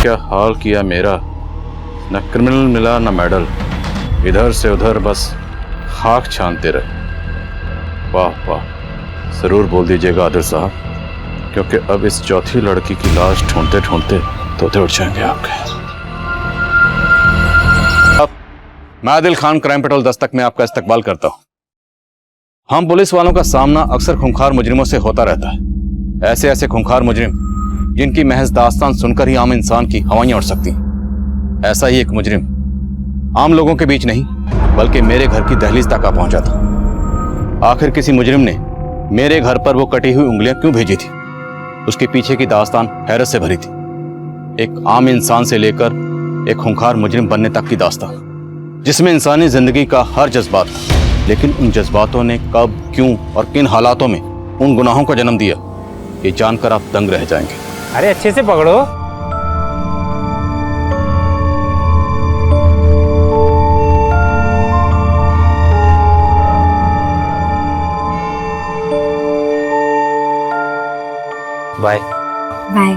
क्या हाल किया मेरा, न क्रिमिनल मिला न मेडल, इधर से उधर बस खाक छानते रहे। वाह वाह, जरूर बोल दीजिएगा आदिल साहब, क्योंकि अब इस चौथी लड़की की लाश ढूंढते ढूंढते तोते उड़ जाएंगे आपके। मैं आदिल खान, क्राइम पेट्रोल दस्तक में आपका इस्तकबाल करता हूं। हम पुलिस वालों का सामना अक्सर खूंखार मुजरिमों से होता रहता है। ऐसे ऐसे खूंखार मुजरिम जिनकी महज दास्तान सुनकर ही आम इंसान की हवाइयां उड़ सकती हैं। ऐसा ही एक मुजरिम आम लोगों के बीच नहीं बल्कि मेरे घर की दहलीज तक आ पहुंचा था। आखिर किसी मुजरिम ने मेरे घर पर वो कटी हुई उंगलियां क्यों भेजी थी? उसके पीछे की दास्तान हैरत से भरी थी। एक आम इंसान से लेकर एक खूंखार मुजरिम बनने तक की दास्तान, जिसमें इंसानी जिंदगी का हर जज्बात था, लेकिन उन जज्बातों ने कब, क्यों और किन हालातों में उन गुनाहों को जन्म दिया, ये जानकर आप दंग रह जाएंगे। अरे अच्छे से पकड़ो। Bye bye.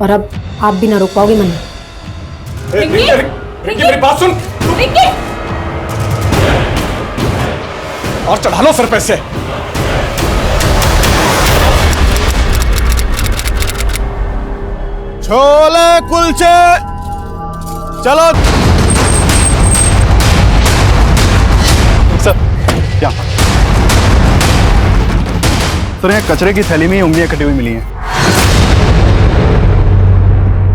और अब आप भी ना रोक पाओगे मन्नू। रिंकी मेरी बात सुन। रिंकी और चढ़ा लो सर पे से। छोले कुलचे चलो। सर क्या सर, यहाँ कचरे की थैली में ही उंगलियां कटी हुई मिली हैं।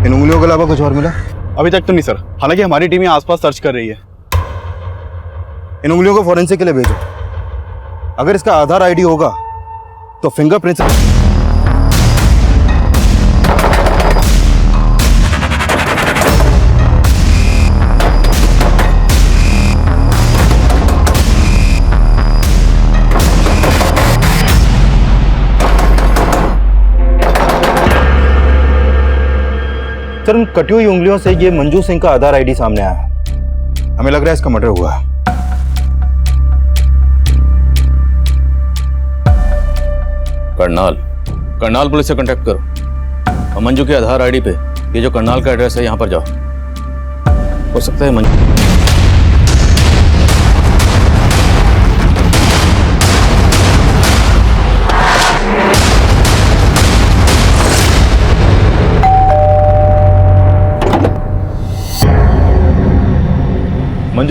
इन उंगलियों के अलावा कुछ और मिला? अभी तक तो नहीं सर, हालांकि हमारी टीम यहाँ आसपास सर्च कर रही है। इन उंगलियों को फॉरेंसिक के लिए भेजो। अगर इसका आधार आईडी होगा तो फिंगरप्रिंट्स। सर, उन कटी हुई उंगलियों से ये मंजू सिंह का आधार आईडी सामने आया है। हमें लग रहा है इसका मर्डर हुआ है। करनाल पुलिस से कांटेक्ट करो और मंजू के आधार आईडी पे ये जो करनाल का एड्रेस है यहाँ पर जाओ। हो सकता है मंजू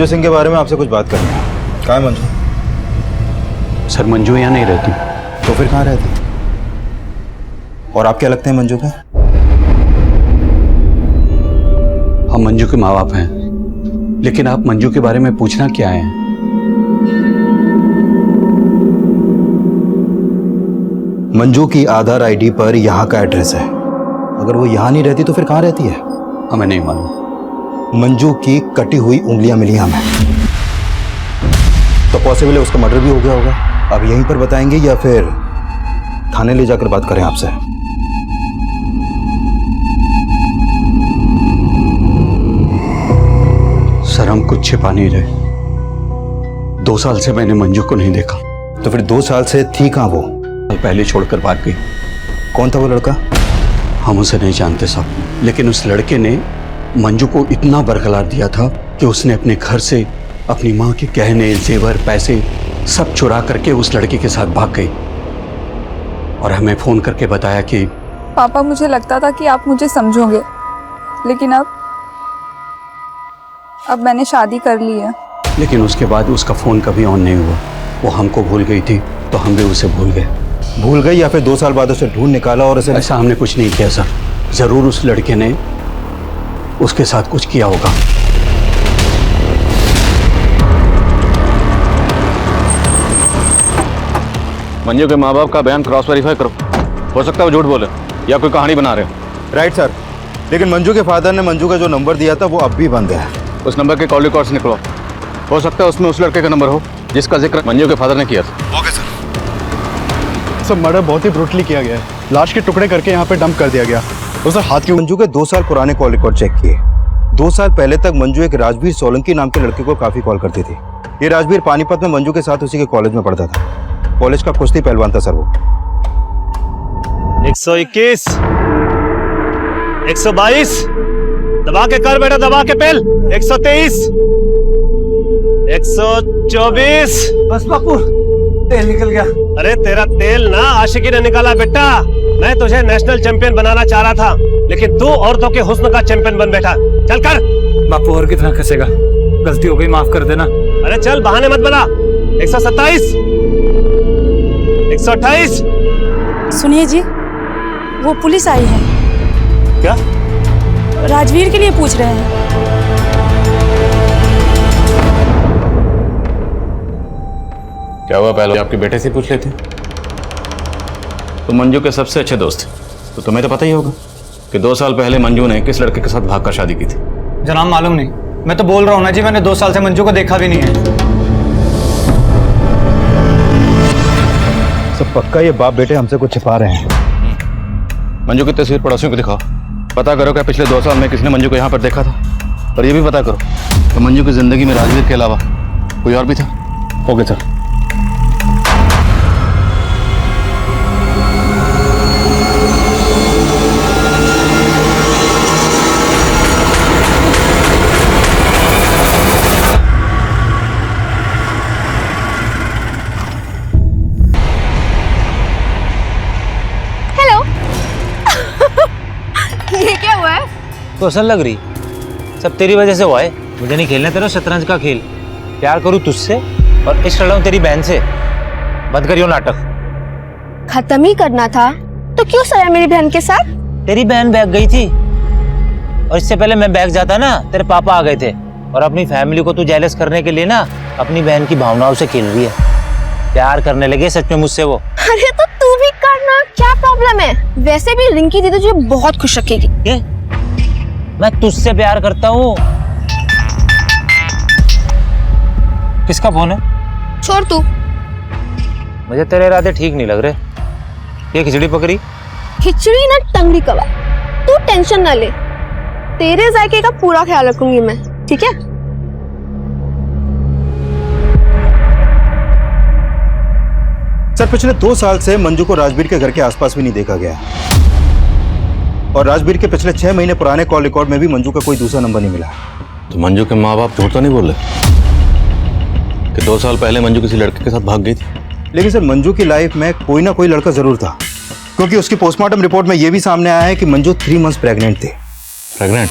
सिंह के बारे में आपसे कुछ बात करनी है। कहाँ है मंजू? सर, मंजू यहाँ नहीं रहती। तो फिर कहाँ रहती? और आप क्या लगते हैं मंजू के? हम मंजू के माँ बाप हैं, लेकिन आप मंजू के बारे में पूछना क्या है? मंजू की आधार आईडी पर यहाँ का एड्रेस है। अगर वो यहाँ नहीं रहती तो फिर कहाँ रहती है? हमें नहीं मालूम। मंजू की कटी हुई उंगलियां मिली हमें, तो पॉसिबल है उसका मर्डर भी हो गया होगा। अब यहीं पर बताएंगे या फिर थाने ले जाकर बात करें आपसे? सर, हम कुछ छिपा नहीं रहे। 2 साल से मैंने मंजू को नहीं देखा। तो फिर 2 साल से थी कहाँ वो? पहले छोड़कर भाग गई। कौन था वो लड़का? हम उसे नहीं जानते साहब, लेकिन उस लड़के ने मंजू को इतना बरकरार दिया था कि उसने अपने घर से अपनी माँ के गहने, जेवर, पैसे सब चुरा करके उस लड़के के साथ भाग गई और हमें फोन करके बताया कि पापा, मुझे लगता था कि आप मुझे समझोगे, लेकिन अब मैंने शादी कर ली है। लेकिन उसके बाद उसका फोन कभी ऑन नहीं हुआ। वो हमको भूल गई थी तो हम भी उसे भूल गए। भूल गई या फिर 2 साल बाद उसे ढूंढ निकाला और उसे? ऐसा हमने कुछ नहीं किया सर। जरूर उस लड़के ने उसके साथ कुछ किया होगा। मंजू के माँ बाप का बयान क्रॉस वेरीफाई करो। हो सकता है वो झूठ बोले या कोई कहानी बना रहे हो। राइट सर, लेकिन मंजू के फादर ने मंजू का जो नंबर दिया था वो अब भी बंद है। उस नंबर के कॉल रिकॉर्ड्स निकलो। हो सकता है उसमें उस लड़के का नंबर हो जिसका जिक्र मंजू के फादर ने किया था। Okay sir. सर, मर्डर बहुत ही ब्रूटली किया गया है। लाश के टुकड़े करके यहाँ पे डंप कर दिया गया। उसे हाथ की मंजू के 2 साल पुराने कॉल रिकॉर्ड चेक किए। 2 साल पहले तक मंजू एक राजवीर सोलंकी नाम के लड़के को काफी कॉल करती थी। ये राजवीर पानीपत में मंजू के साथ उसी के कॉलेज में पढ़ता था। कॉलेज का कुश्ती पहलवान था सर वो। 121, 122, दबा के कर बेटा, दबा के पेल। 123, 124। बस बापू, तेल निकल गया। अरे तेरा तेल ना आशिकी ने निकाला बेटा। मैं तुझे नेशनल चैंपियन बनाना चाह रहा था, लेकिन तू औरतों के हुस्न का चैंपियन बन बैठा। चल कर। बापू और कितना खसेगा, गलती हो गई, माफ कर देना। अरे चल, बहाने मत बना। 127, 128। सुनिए जी, वो पुलिस आई है। क्या? राजवीर के लिए पूछ रहे हैं। क्या हुआ, पहले आपके बेटे से पूछ लेते। तो मंजू के सबसे अच्छे दोस्त थे, तो तुम्हें तो पता ही होगा कि 2 साल पहले मंजू ने किस लड़के के साथ भागकर शादी की थी। जनाब मालूम नहीं, मैं तो बोल रहा हूँ ना जी, मैंने 2 साल से मंजू को देखा भी नहीं है। सब पक्का ये बाप बेटे हमसे कुछ छिपा रहे हैं। मंजू की तस्वीर पड़ोसियों को दिखाओ, पता करो क्या पिछले 2 साल में किसने मंजू को यहाँ पर देखा था, और ये भी पता करो कि मंजू की जिंदगी में राजवीर के अलावा कोई और भी था। Okay sir. ये क्या हुआ है? क्वेश्चन लग रही, सब तेरी वजह से हुआ है। मुझे नहीं खेलने तेरा शतरंज का खेल। प्यार करूँ तुझसे और इश्क लड़ाऊं तेरी बहन से। बंद करियो नाटक। खत्म ही करना था तो क्यों सया मेरी बहन के साथ? तेरी बहन भाग गई थी, और इससे पहले मैं भाग जाता ना, तेरे पापा आ गए थे। और अपनी फैमिली को तू जेलस करने के लिए ना अपनी बहन की भावनाओं से खेल रही है। प्यार करने लगे सच में मुझसे वो। अरे तो तू भी करना, क्या प्रॉब्लम है? वैसे भी रिंकी दीदी तुझे बहुत खुश रखेगी। ये? मैं तुझसे प्यार करता हूँ। किसका फोन है? छोड़ तू। मुझे तेरे इरादे ठीक नहीं लग रहे। ये खिचड़ी पकड़ी? खिचड़ी ना टंगड़ी कबाब। तू टेंशन ना ले, तेरे जायके का पूरा ख्याल रखूंगी मैं, ठीक है? सर पिछले 2 साल से मंजू को राजवीर के घर के आसपास भी नहीं देखा गया, और राजवीर के पिछले 6 महीने पुराने कॉल रिकॉर्ड में भी मंजू का कोई दूसरा नंबर नहीं मिला। तो मंजू के माँ बाप झूठ तो नहीं बोल रहे कि 2 साल पहले मंजू किसी लड़के के साथ भाग गई थी? लेकिन सर मंजू की लाइफ में कोई ना कोई लड़का जरूर था, क्योंकि उसकी पोस्टमार्टम रिपोर्ट में यह भी सामने आया है कि मंजू 3 मंथ्स प्रेग्नेंट थी। प्रेग्नेंट?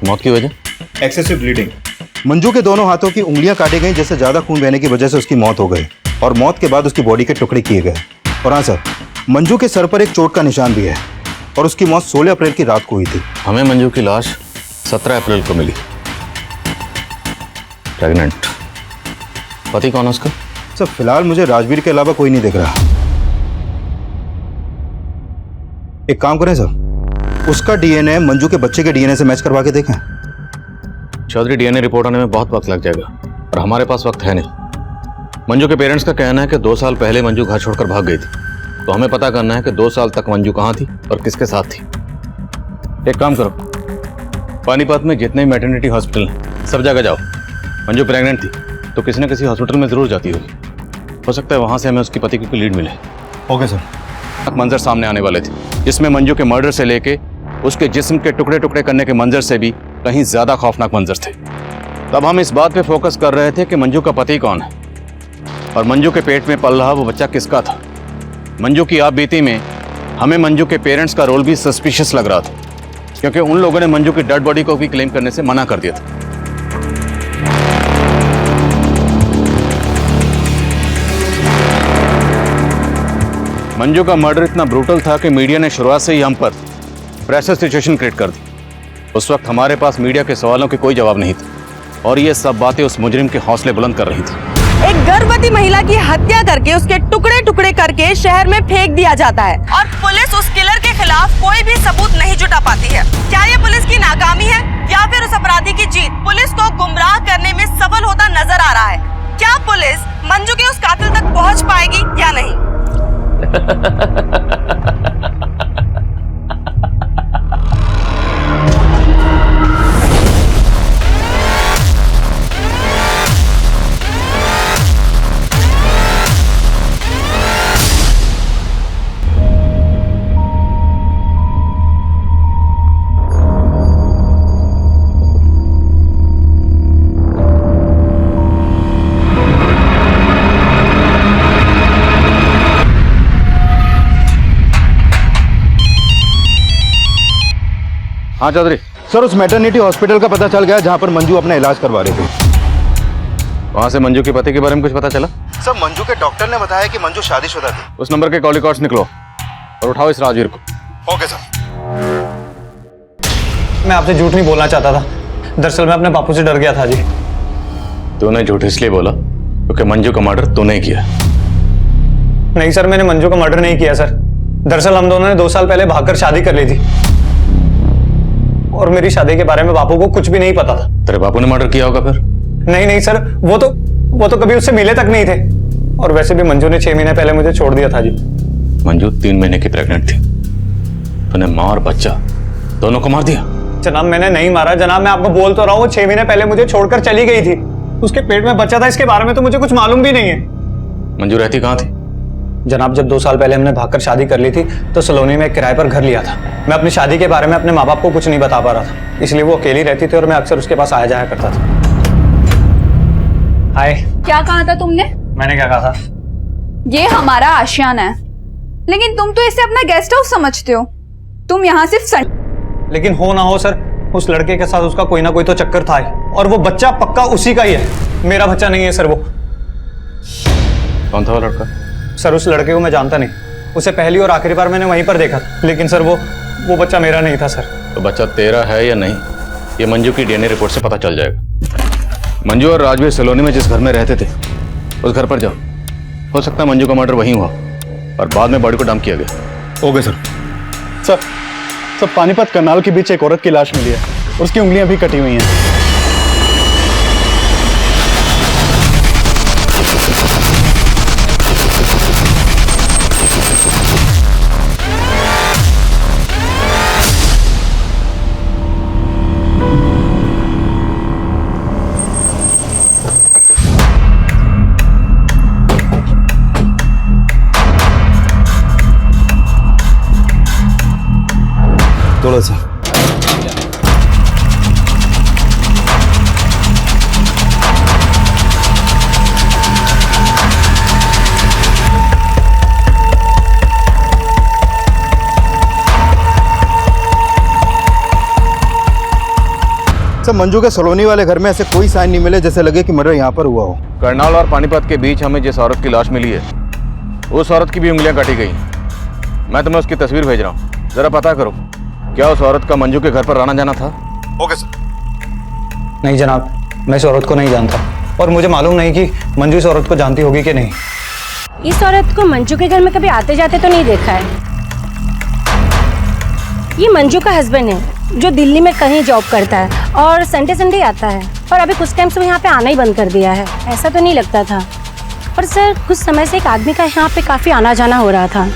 मौत की वजह? Excessive bleeding. मंजू के दोनों हाथों की उंगलियां काटी गई, जिससे ज्यादा खून बहने की वजह से उसकी मौत हो गई, और मौत के बाद उसकी बॉडी के टुकड़े किए गए। और हाँ सर, मंजू के सर पर एक चोट का निशान भी है, और उसकी मौत 16 अप्रैल की रात को हुई थी। हमें मंजू की लाश 17 अप्रैल को मिली, प्रेग्नेंट। पति कौन है उसका? सर फिलहाल मुझे राजवीर के अलावा कोई नहीं दिख रहा। एक काम करें सर, उसका डीएनए मंजू के बच्चे के डीएनए से मैच करवा के देखें। चौधरी, डीएनए रिपोर्ट आने में बहुत वक्त लग जाएगा, और हमारे पास वक्त है नहीं। मंजू के पेरेंट्स का कहना है कि 2 साल पहले मंजू घर छोड़कर भाग गई थी, तो हमें पता करना है कि 2 साल तक मंजू कहाँ थी और किसके साथ थी। एक काम करो, पानीपत में जितने मैटरनिटी हॉस्पिटल हैं सब जगह जाओ। मंजू प्रेग्नेंट थी तो किसी न किसी हॉस्पिटल में जरूर जाती होगी, हो सकता है वहां से हमें उसकी पति की लीड मिले। Okay sir. मंजर सामने आने वाले थे, जिसमें मंजू के मर्डर से लेके उसके जिस्म के टुकड़े टुकड़े करने के मंजर से भी कहीं ज्यादा खौफनाक मंजर थे। तब हम इस बात पे फोकस कर रहे थे कि मंजू का पति कौन है, और मंजू के पेट में पल रहा वो बच्चा किसका था। मंजू की आप बीती में हमें मंजू के पेरेंट्स का रोल भी सस्पिशियस लग रहा था, क्योंकि उन लोगों ने मंजू की डेड बॉडी को भी क्लेम करने से मना कर दिया था। मंजू का मर्डर इतना ब्रूटल था कि मीडिया ने शुरुआत से ही हम पर प्रेशर सिचुएशन क्रिएट कर दी। उस वक्त हमारे पास मीडिया के सवालों के कोई जवाब नहीं थे, और ये सब बातें उस मुजरिम के हौसले बुलंद कर रही थी। एक गर्भवती महिला की हत्या करके उसके टुकड़े टुकड़े करके शहर में फेंक दिया जाता है, और पुलिस उस किलर के खिलाफ कोई भी सबूत नहीं जुटा पाती है। क्या ये पुलिस की नाकामी है या फिर उस अपराधी की जीत? पुलिस को गुमराह करने में सफल होता नजर आ रहा है। क्या पुलिस मंजू के उस कातिल तक पहुंच पाएगी या नहीं? हाँ चौधरी। सर उस मैटरनिटी हॉस्पिटल का पता चल गया जहाँ पर मंजू अपना इलाज करवा रही थी। वहां से मंजू के पति के बारे में कुछ पता चला? सर मंजू के डॉक्टर ने बताया कि मंजू शादीशुदा थी। उस नंबर के कॉल रिकॉर्ड्स निकलो और उठाओ इस राजवीर को। Okay sir. मैं आपसे झूठ नहीं बोलना चाहता था, दरअसल मैं अपने बापू से डर गया था जी। तूने झूठ इसलिए बोला क्योंकि मंजू का मर्डर तूने ही किया। नहीं सर, मैंने मंजू का मर्डर नहीं किया सर। दरअसल हम दोनों ने 2 साल पहले भागकर शादी कर ली थी और मेरी शादी के बारे में बापू को कुछ भी नहीं पता था। तेरे बापू ने मर्डर किया होगा फिर? नहीं सर, वो तो कभी उससे मिले तक नहीं थे। और वैसे भी मंजू ने 6 महीने पहले मुझे छोड़ दिया था जी। मंजू 3 महीने की प्रेग्नेंट थी, तूने माँ और बच्चा दोनों को मार दिया? जनाब मैंने नहीं मारा जनाब, मैं आपको बोल तो रहा हूँ, 6 महीने पहले मुझे छोड़कर चली गई थी। उसके पेट में बच्चा था, इसके बारे में तो मुझे कुछ मालूम भी नहीं है। मंजू रहती कहाँ थी? जनाब जब 2 साल पहले हमने भागकर शादी कर ली थी तो सलोनी में एक किराए पर घर लिया था। मैं अपनी शादी के बारे में अपने माँ बाप को कुछ नहीं बता पा रहा था, इसलिए वो अकेली रहती थी और मैं अक्सर उसके पास आया जाया करता था। हाय। क्या कहा था तुमने? मैंने क्या कहा था? ये हमारा आशियाना है, लेकिन तुम तो इसे अपना गेस्ट हाउस समझते हो। तुम यहाँ सिर्फ लेकिन हो ना हो सर, उस लड़के के साथ उसका कोई ना कोई तो चक्कर था ही, और वो बच्चा पक्का उसी का ही है। मेरा बच्चा नहीं है सर। वो कौन था वो लड़का? सर उस लड़के को मैं जानता नहीं, उसे पहली और आखिरी बार मैंने वहीं पर देखा था, लेकिन सर वो बच्चा मेरा नहीं था सर। तो बच्चा तेरा है या नहीं, ये मंजू की डीएनए रिपोर्ट से पता चल जाएगा। मंजू और राजवीर सलोनी में जिस घर में रहते थे उस घर पर जाओ, हो सकता है मंजू का मर्डर वहीं हुआ और बाद में बॉडी को डंप किया गया। Okay sir. Sir Panipat Karnal के बीच एक औरत की लाश मिली है और उसकी उंगलियां भी कटी हुई हैं। थोड़ा सा सर मंजू के सलोनी वाले घर में ऐसे कोई साइन नहीं मिले जैसे लगे कि मर्डर यहाँ पर हुआ हो। करनाल और पानीपत के बीच हमें जिस औरत की लाश मिली है उस औरत की भी उंगलियां काटी गई। मैं तुम्हें उसकी तस्वीर भेज रहा हूँ, जरा पता करो क्या उस औरत का मंजू के घर पर आना जाना था? Okay sir. नहीं जनाब, मैं इस औरत को नहीं जानता और मुझे मालूम नहीं कि मंजू इस औरत को जानती होगी कि नहीं। इस औरत को मंजू के घर में कभी आते जाते तो नहीं देखा है। ये मंजू का हस्बैंड है जो दिल्ली में कहीं जॉब करता है और संडे आता है, और अभी कुछ टाइम से वो यहाँ पे आना ही बंद कर दिया है। ऐसा तो नहीं लगता था, पर सर कुछ समय से एक आदमी का यहाँ पे काफी आना जाना हो रहा था।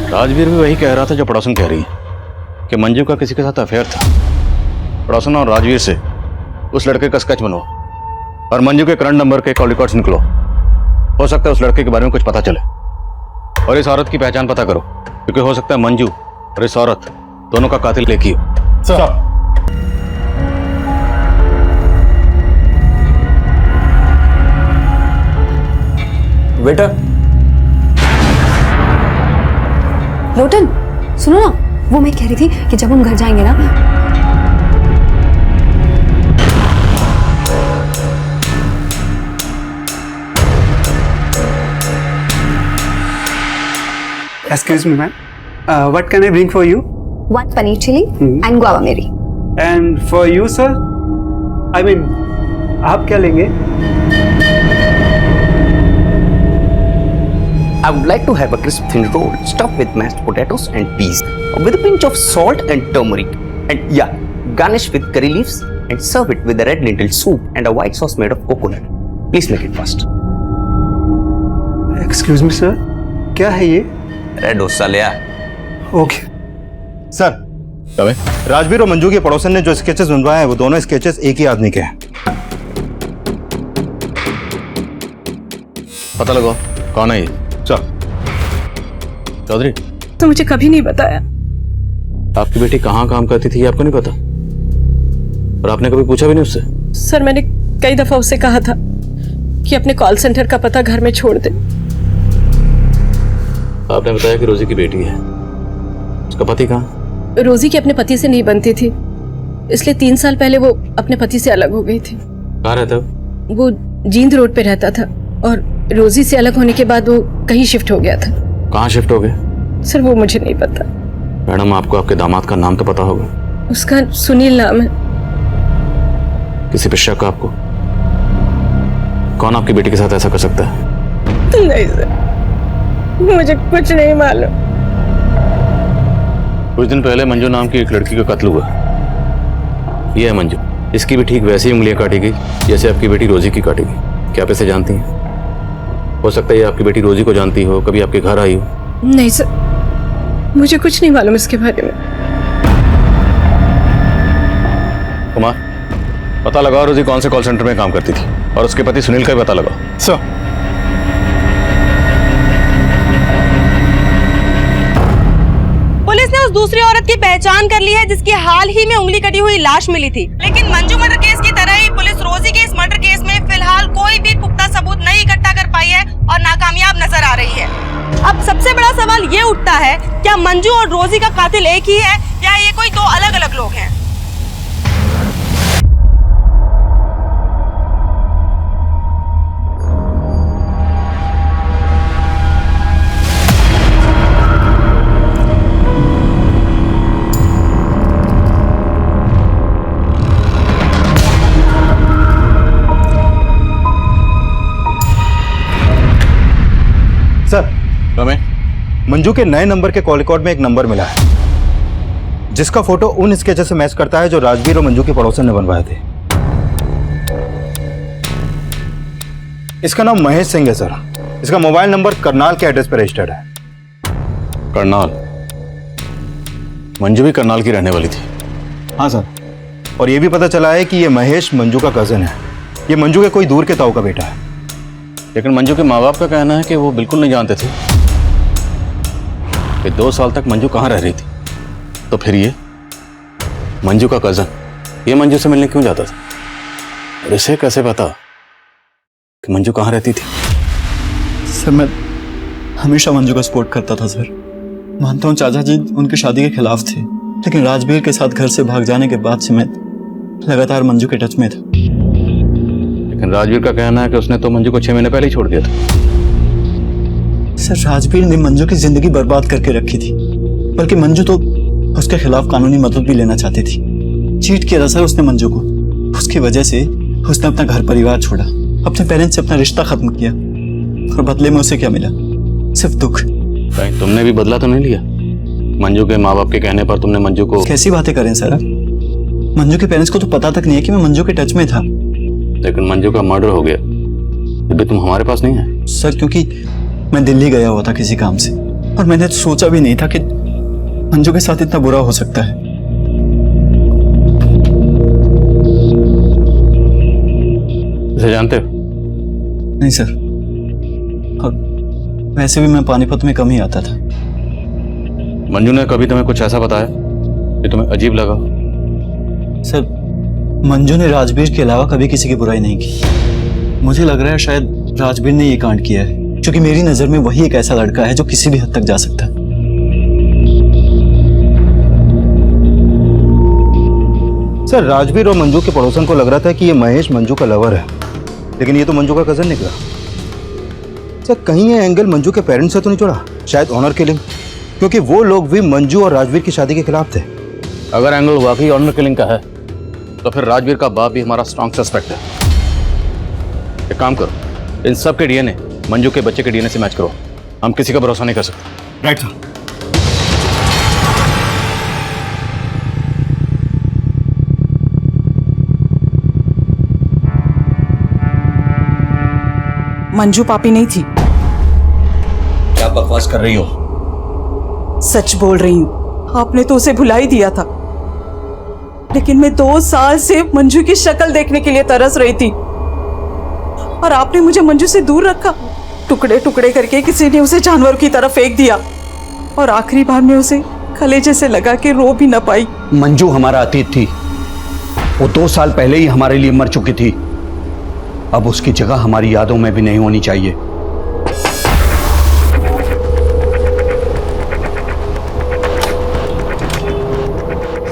राजवीर भी वही कह रहा था जो पड़ोसन कह रही है कि मंजू का किसी के साथ अफेयर था। पड़ोसन और राजवीर से उस लड़के का स्केच बनवाओ और मंजू के करंट नंबर के कॉल रिकॉर्ड्स निकलो, हो सकता है उस लड़के के बारे में कुछ पता चले। और इस औरत की पहचान पता करो क्योंकि हो सकता है मंजू और इस औरत दोनों का कातिल एक ही हो। सर बेटा लोटन सुनो ना, वो मैं कह रही थी कि जब हम घर जाएंगे ना, Excuse me, ma'am. What can I bring for you? 1 paneer chili and guava meri. And for you, sir? I mean, आप क्या लेंगे? I would like to have a crisp thin roll stuffed with mashed potatoes and peas, with a pinch of salt and turmeric, and yeah, garnish with curry leaves and serve it with a red lentil soup and a white sauce made of coconut. Please make it fast. Excuse me, sir. क्या है ये? Red dosa ले आ। Okay sir. Rajveer और मंजू के पड़ोसन ने जो sketches बनवाए हैं वो दोनों स्केचेस एक ही आदमी के हैं। पता लगाओ कौन है ये। सर। चौधरी तो मुझे कभी नहीं बताया। आपकी बेटी कहाँ काम करती थी ये आपको नहीं पता? और आपने कभी पूछा भी नहीं उससे? सर मैंने कई दफा उससे कहा था कि अपने कॉल सेंटर का पता घर में छोड़ दे, आपने बताया कि रोजी की बेटी है, उसका पति कहाँ? रोजी की अपने पति से नहीं बनती थी, इसलिए 3 साल पहले वो अपने पति से अलग हो गई थी। कहाँ रहता है? वो जींद रोड पे रहता था और रोजी से अलग होने के बाद वो कहीं शिफ्ट हो गया था। कहाँ शिफ्ट हो गए? सर वो मुझे नहीं पता। मैडम आपको आपके दामाद का नाम तो पता होगा। उसका सुनील नाम है। किसी पे शक आपको? कौन आपकी बेटी के साथ ऐसा कर सकता है? नहीं सर, मुझे कुछ नहीं मालूम। कुछ दिन पहले मंजू नाम की एक लड़की का कत्ल हुआ। यह है मंजू, इसकी भी ठीक वैसी उंगलियां काटी गई जैसे आपकी बेटी रोजी की काटी गई। क्या आप इसे जानती हैं? हो सकता है ये आपकी बेटी रोजी को जानती हो, कभी आपके घर आई हो। नहीं सर, मुझे कुछ नहीं मालूम इसके बारे में। कुमार, पता लगाओ रोजी कौन से कॉल सेंटर में काम करती थी और उसके पति सुनील का भी पता लगाओ। सर। पुलिस ने उस दूसरी औरत की पहचान कर ली है जिसकी हाल ही में उंगली कटी हुई लाश मिली थी। लेकिन मंजू मर्डर केस की तरह ही पुलिस रोजी के इस मर्डर केस में फिलहाल कोई भी पुख्ता सबूत नहीं इकट्ठा कर पाई है और नाकामयाब नजर आ रही है। अब सबसे बड़ा सवाल ये उठता है, क्या मंजू और रोजी का कातिल एक ही है या ये कोई 2 अलग अलग लोग हैं? सर, रमेश, मंजू के नए नंबर के कॉल रिकॉर्ड में एक नंबर मिला है जिसका फोटो उन स्केचेस से मैच करता है जो राजवीर और मंजू के पड़ोसन ने बनवाए थे। इसका नाम महेश सिंह है सर। इसका मोबाइल नंबर करनाल के एड्रेस पर रजिस्टर्ड है। करनाल? मंजू भी करनाल की रहने वाली थी? हाँ सर, और ये भी पता चला है कि ये महेश मंजू का कजन है। ये मंजू के कोई दूर के ताऊ का बेटा है। लेकिन मंजू के माँ बाप का कहना है कि वो बिल्कुल नहीं जानते थे कि 2 साल तक मंजू कहाँ रह रही थी। तो फिर ये मंजू का कजन ये मंजू से मिलने क्यों जाता था? और इसे कैसे पता कि मंजू कहाँ रहती थी? सर मैं हमेशा मंजू का सपोर्ट करता था सर। मानता हूँ चाचा जी उनकी शादी के खिलाफ थे, लेकिन राजवीर के साथ घर से भाग जाने के बाद से मैं लगातार मंजू के टच में था। लेकिन राजवीर का कहना है कि उसने तो मंजू को 6 महीने पहले ही छोड़ दिया था। सर राजवीर ने मंजू की जिंदगी बर्बाद करके रखी थी, बल्कि मंजू तो उसके खिलाफ कानूनी मदद भी लेना चाहती थी। चीट किया था सर उसने मंजू को। उसकी वजह से उसने अपना घर परिवार छोड़ा, अपने पेरेंट्स से अपना रिश्ता खत्म किया, और बदले में उसे क्या मिला? सिर्फ दुख। कहीं तुमने भी बदला तो नहीं लिया? मंजू के माँ बाप के कहने पर तुमने मंजू को... कैसी बातें करें सर आप? मंजू के पेरेंट्स को तो पता तक नहीं है कि मैं मंजू के टच में था। लेकिन मंजू का मर्डर हो गया, अभी तुम हमारे पास नहीं है। सर क्योंकि मैं दिल्ली गया हुआ था किसी काम से, और मैंने सोचा भी नहीं था कि मंजू के साथ इतना बुरा हो सकता है। इसे जानते हो? नहीं सर, और वैसे भी मैं पानीपत में कम ही आता था। मंजू ने कभी तुम्हें कुछ ऐसा बताया कि तुम्हें अजीब लगा? सर मंजू ने राजवीर के अलावा कभी किसी की बुराई नहीं की। मुझे लग रहा है शायद राजवीर ने ये कांड किया है, क्योंकि मेरी नजर में वही एक ऐसा लड़का है जो किसी भी हद तक जा सकता है। सर राजवीर और मंजू के पड़ोसन को लग रहा था कि ये महेश मंजू का लवर है, लेकिन ये तो मंजू का कजन निकला। सर कहीं ये एंगल मंजू के पेरेंट्स से तो नहीं जुड़ा? शायद ऑनर किलिंग, क्योंकि वो लोग भी मंजू और राजवीर की शादी के खिलाफ थे। अगर एंगल वाकई ऑनर किलिंग का है तो फिर राजवीर का बाप भी हमारा स्ट्रॉन्ग सस्पेक्ट है। एक काम करो, इन सब के डीएनए मंजू के बच्चे के डीएनए से मैच करो। हम किसी का भरोसा नहीं कर सकते। Right sir. मंजू पापी नहीं थी। क्या बकवास कर रही हो? सच बोल रही हूँ, आपने तो उसे भुला ही दिया था, लेकिन मैं 2 साल से मंजू की शक्ल देखने के लिए तरस रही थी, और आपने मुझे मंजू से दूर रखा। टुकड़े टुकड़े करके किसी ने उसे जानवर की तरफ फेंक दिया, और आखिरी बार में उसे कलेजे से लगा के रो भी न पाई। मंजू हमारा अतीत थी, वो 2 साल पहले ही हमारे लिए मर चुकी थी। अब उसकी जगह हमारी यादों में भी नहीं होनी चाहिए।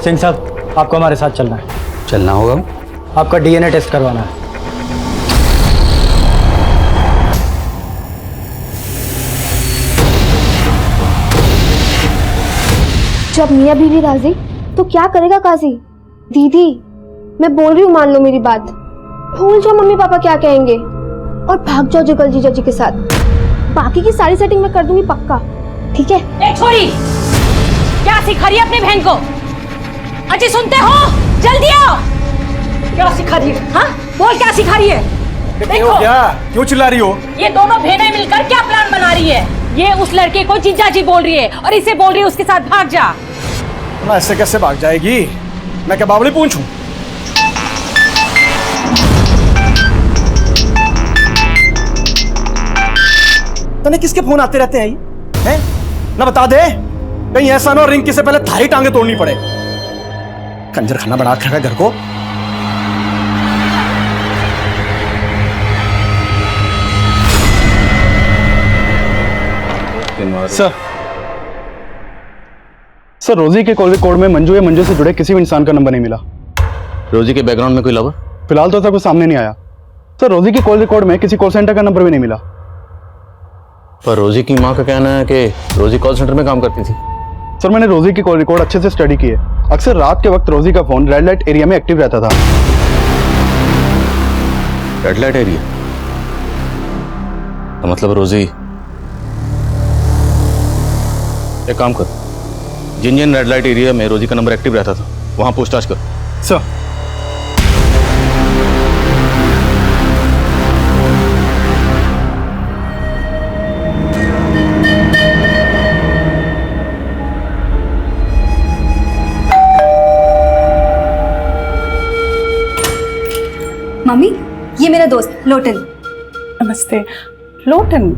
सिंह साहब, आपको हमारे साथ चलना है। चलना होगा? आपका डीएनए टेस्ट करवाना है। जब मियाँ बीवी राजी तो क्या करेगा काजी? दीदी मैं बोल रही हूँ, मान लो मेरी बात, भूल जाओ मम्मी पापा क्या कहेंगे और भाग जाओ जुगल जीजा जी के साथ। बाकी की सारी सेटिंग मैं कर दूंगी पक्का, ठीक है? ए छोरी, क्या सिखा रही है अपनी बहन को? अजी सुनते हो? जल्दी आओ। क्या सिखा रही है? हाँ बोल, क्या सिखा रही है? देखो क्या, क्यों चिल्ला रही हो? ये दोनों बहनें मिलकर क्या प्लान बना रही है? ये उस लड़के को जीजा जी बोल रही है और इसे बोल रही है उसके साथ भाग जा। ना ऐसे कैसे भाग जाएगी? मैं क्या बावली पूछूं? तने किसके फोन आते रहते हैं? हैं? ना बता दे, कहीं ऐसा ना हो रिंकी से पहले थारी टांगे तोड़नी पड़े। कंजर खाना बना के रखा घर को। सर रोजी के कॉल रिकॉर्ड में मंजू या मंजू से जुड़े किसी भी इंसान का नंबर नहीं मिला। रोजी के बैकग्राउंड में कोई लवर? फिलहाल तो ऐसा कुछ सामने नहीं आया। सर रोजी के कॉल रिकॉर्ड में किसी कॉल सेंटर का नंबर भी नहीं मिला। पर रोजी की माँ का कहना है कि रोजी कॉल सेंटर में काम करती थी। सर मैंने रोजी की कॉल रिकॉर्ड अच्छे से स्टडी की है। अक्सर रात के वक्त रोजी का फोन रेड लाइट एरिया में एक्टिव रहता था। रेड लाइट एरिया तो मतलब रोजी, एक काम कर, जिन जिन रेड लाइट एरिया में रोजी का नंबर एक्टिव रहता था वहां पूछताछ कर। सर मम्मी, ये मेरा दोस्त लोटन। नमस्ते। Lotan,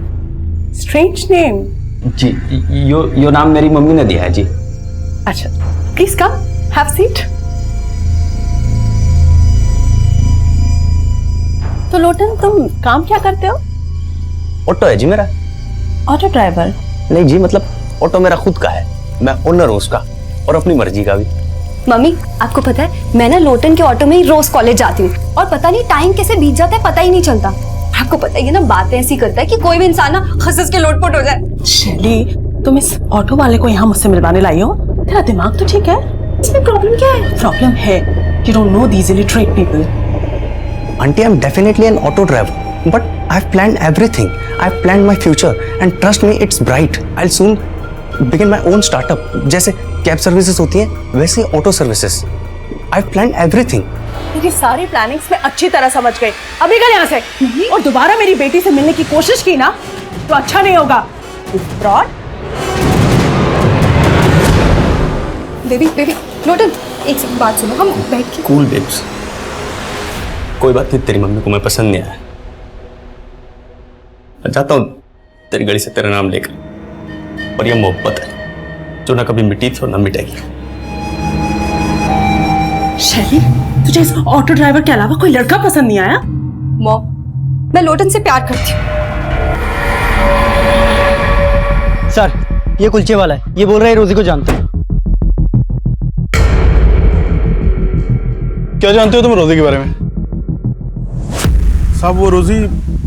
strange name. जी, यो नाम मेरी मम्मी ने दिया है जी। अच्छा, प्लीज कम, हैव सीट। तो लोटन तुम काम क्या करते हो? ऑटो है जी मेरा। Auto driver? नहीं जी, मतलब ऑटो मेरा खुद का है, मैं ओनर हूँ उसका और अपनी मर्जी का भी। मम्मी, आपको पता है मैं ना लोटन के ऑटो में ही रोज कॉलेज जाती हूँ और पता नहीं टाइम कैसे बीत जाता है, पता ही नहीं चलता। आपको पता ही है ना, बातें ऐसी करता है कि कोई भी इंसान ना हंस के लोटपोट हो जाए। शैली, तुम इस ऑटो वाले को यहाँ मुझसे मिलवाने लाई हो? तेरा दिमाग तो ठीक है? इसमें प्रॉब्लम क्या है? प्रॉब्लम है you don't know these illiterate people. Auntie, I'm definitely an auto driver, but I've planned everything. I've planned my future, and trust me, it's bright. I'll soon begin my own startup. जैसे cab services होती हैं, वैसे auto services. I've planned everything. मेरी सारी plannings में अच्छी तरह समझ गई। अभी कल यहाँ से और दोबारा मेरी बेटी से मिलने की कोशिश की ना तो अच्छा नहीं होगा। फ्रॉड। बेबी बेबी, लोटन एक सेकंड बात सुनो, हम बैठ के। कूल बेब्स, कोई बात नहीं, तेरी मम्मी को मैं पसंद नहीं आया। मैं चाहता हूँ तेरी गली से तेरा नाम लेकर, और ये मोहब्बत है जो ना कभी मिटी थी और ना मिटेगी। शैली, तुझे इस ऑटो ड्राइवर के अलावा कोई लड़का पसंद नहीं आया? मॉम, मैं लोटन से प्यार करती हूँ। सर ये कुलचे वाला है, ये बोल रहा है रोजी को जानते हैं। क्या जानते हो तुम रोजी के बारे में? साहब वो रोजी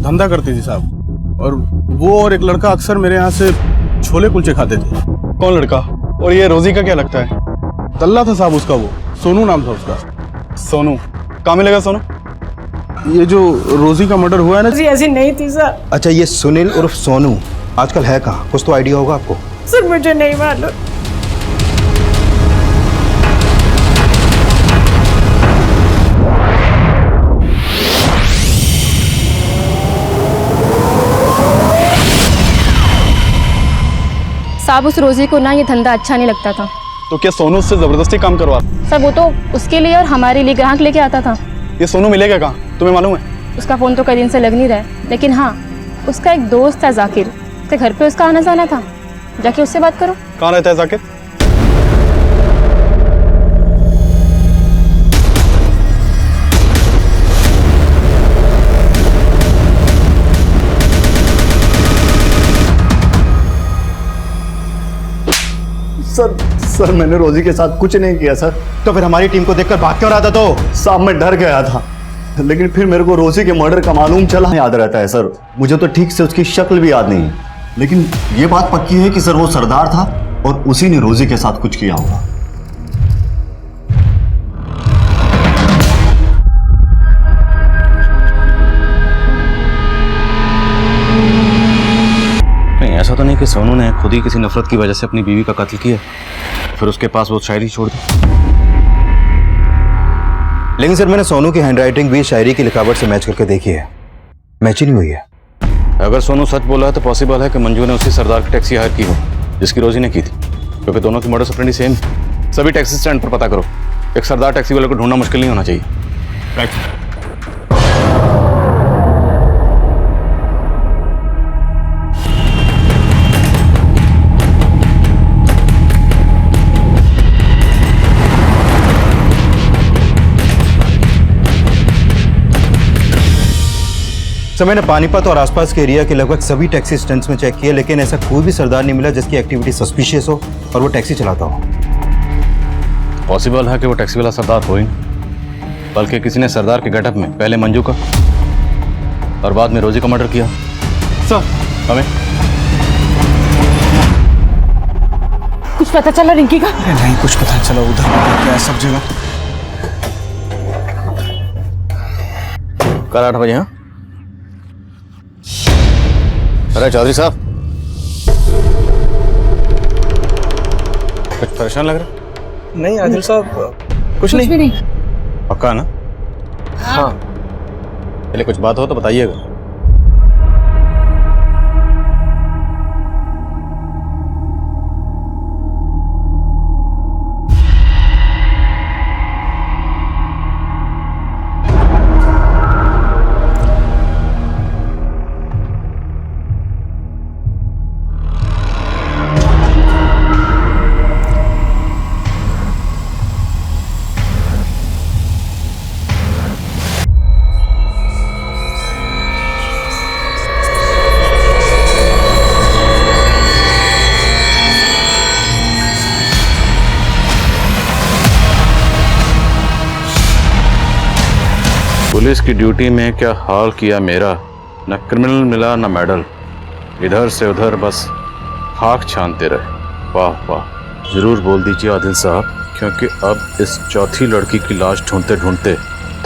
धंधा करती थी साहब, और वो और एक लड़का अक्सर मेरे यहाँ से छोले कुलचे खाते थे। कौन लड़का? और ये रोजी का क्या लगता है? तल्ला था साहब उसका, वो सोनू नाम था उसका। सोनू? कहाँ मिलेगा सोनू? ये जो रोजी का मर्डर हुआ है ना। ऐसी नहीं थी सर। अच्छा, ये सुनील उर्फ सोनू आजकल है कहाँ? कुछ तो आइडिया होगा आपको? सर मुझे नहीं मालूम। साहब उस रोजी को ना ये धंधा अच्छा नहीं लगता था। तो क्या सोनू उससे जबरदस्ती काम करवा? सर वो तो उसके लिए और हमारे लिए ग्राहक लेके आता था। ये सोनू मिलेगा कहाँ, तुम्हें मालूम है? उसका फोन तो कई दिन से लग नहीं रहा है, लेकिन हाँ उसका एक दोस्त था जाकिर, उसके घर पे उसका आना जाना था, जाके उससे बात करो। कहाँ रहता है जाकिर? सर मैंने रोजी के साथ कुछ नहीं किया सर। तो फिर हमारी टीम को देखकर भाग क्यों रहा था? तो साहब मैं डर गया था, लेकिन फिर मेरे को रोजी के मर्डर का मालूम चला। याद रहता है सर, मुझे तो ठीक से उसकी शक्ल भी याद नहीं है, लेकिन ये बात पक्की है कि सर वो सरदार था और उसी ने रोजी के साथ कुछ किया होगा। नहीं, ऐसा तो नहीं कि सोनू ने खुद ही किसी नफरत की वजह से अपनी बीवी का कत्ल किया, फिर उसके पास वो शायरी छोड़ दी। लेकिन सर मैंने सोनू की हैंडराइटिंग भी शायरी की लिखावट से मैच करके देखी है, मैच ही नहीं हुई है। अगर सोनू सच बोला है तो पॉसिबल है कि मंजू ने उसी सरदार की टैक्सी हायर की हो जिसकी रोजी ने की थी, क्योंकि दोनों की मर्डर ऑपरेंडी सेम। सभी टैक्सी स्टैंड पर पता करो, एक सरदार टैक्सी वाले को ढूंढना मुश्किल नहीं होना चाहिए। राइट। सर मैंने पानीपत और आसपास के एरिया के लगभग सभी टैक्सी स्टैंड्स में चेक किया, लेकिन ऐसा कोई भी सरदार नहीं मिला जिसकी एक्टिविटी सस्पिशियस हो और वो टैक्सी चलाता हो। पॉसिबल है कि वो टैक्सी वाला सरदार हो ही नहीं, बल्कि किसी ने सरदार के गेटअप में पहले मंजू का और बाद में रोजी का मर्डर किया। सर हमें कुछ पता चला रिंकी का? नहीं कुछ पता चला, उधर क्या है सब जगह। कल 8 बजे। हाँ अरे चौधरी साहब, कुछ परेशान लग रहा? नहीं आदिल साहब कुछ नहीं। भी नहीं। पक्का ना? हाँ। पहले कुछ बात हो तो बताइएगा। पुलिस की ड्यूटी में क्या हाल किया मेरा, न क्रिमिनल मिला न मेडल, इधर से उधर बस खाक छानते रहे। वाह वाह, जरूर बोल दीजिए आदिल साहब, क्योंकि अब इस चौथी लड़की की लाश ढूंढते ढूंढते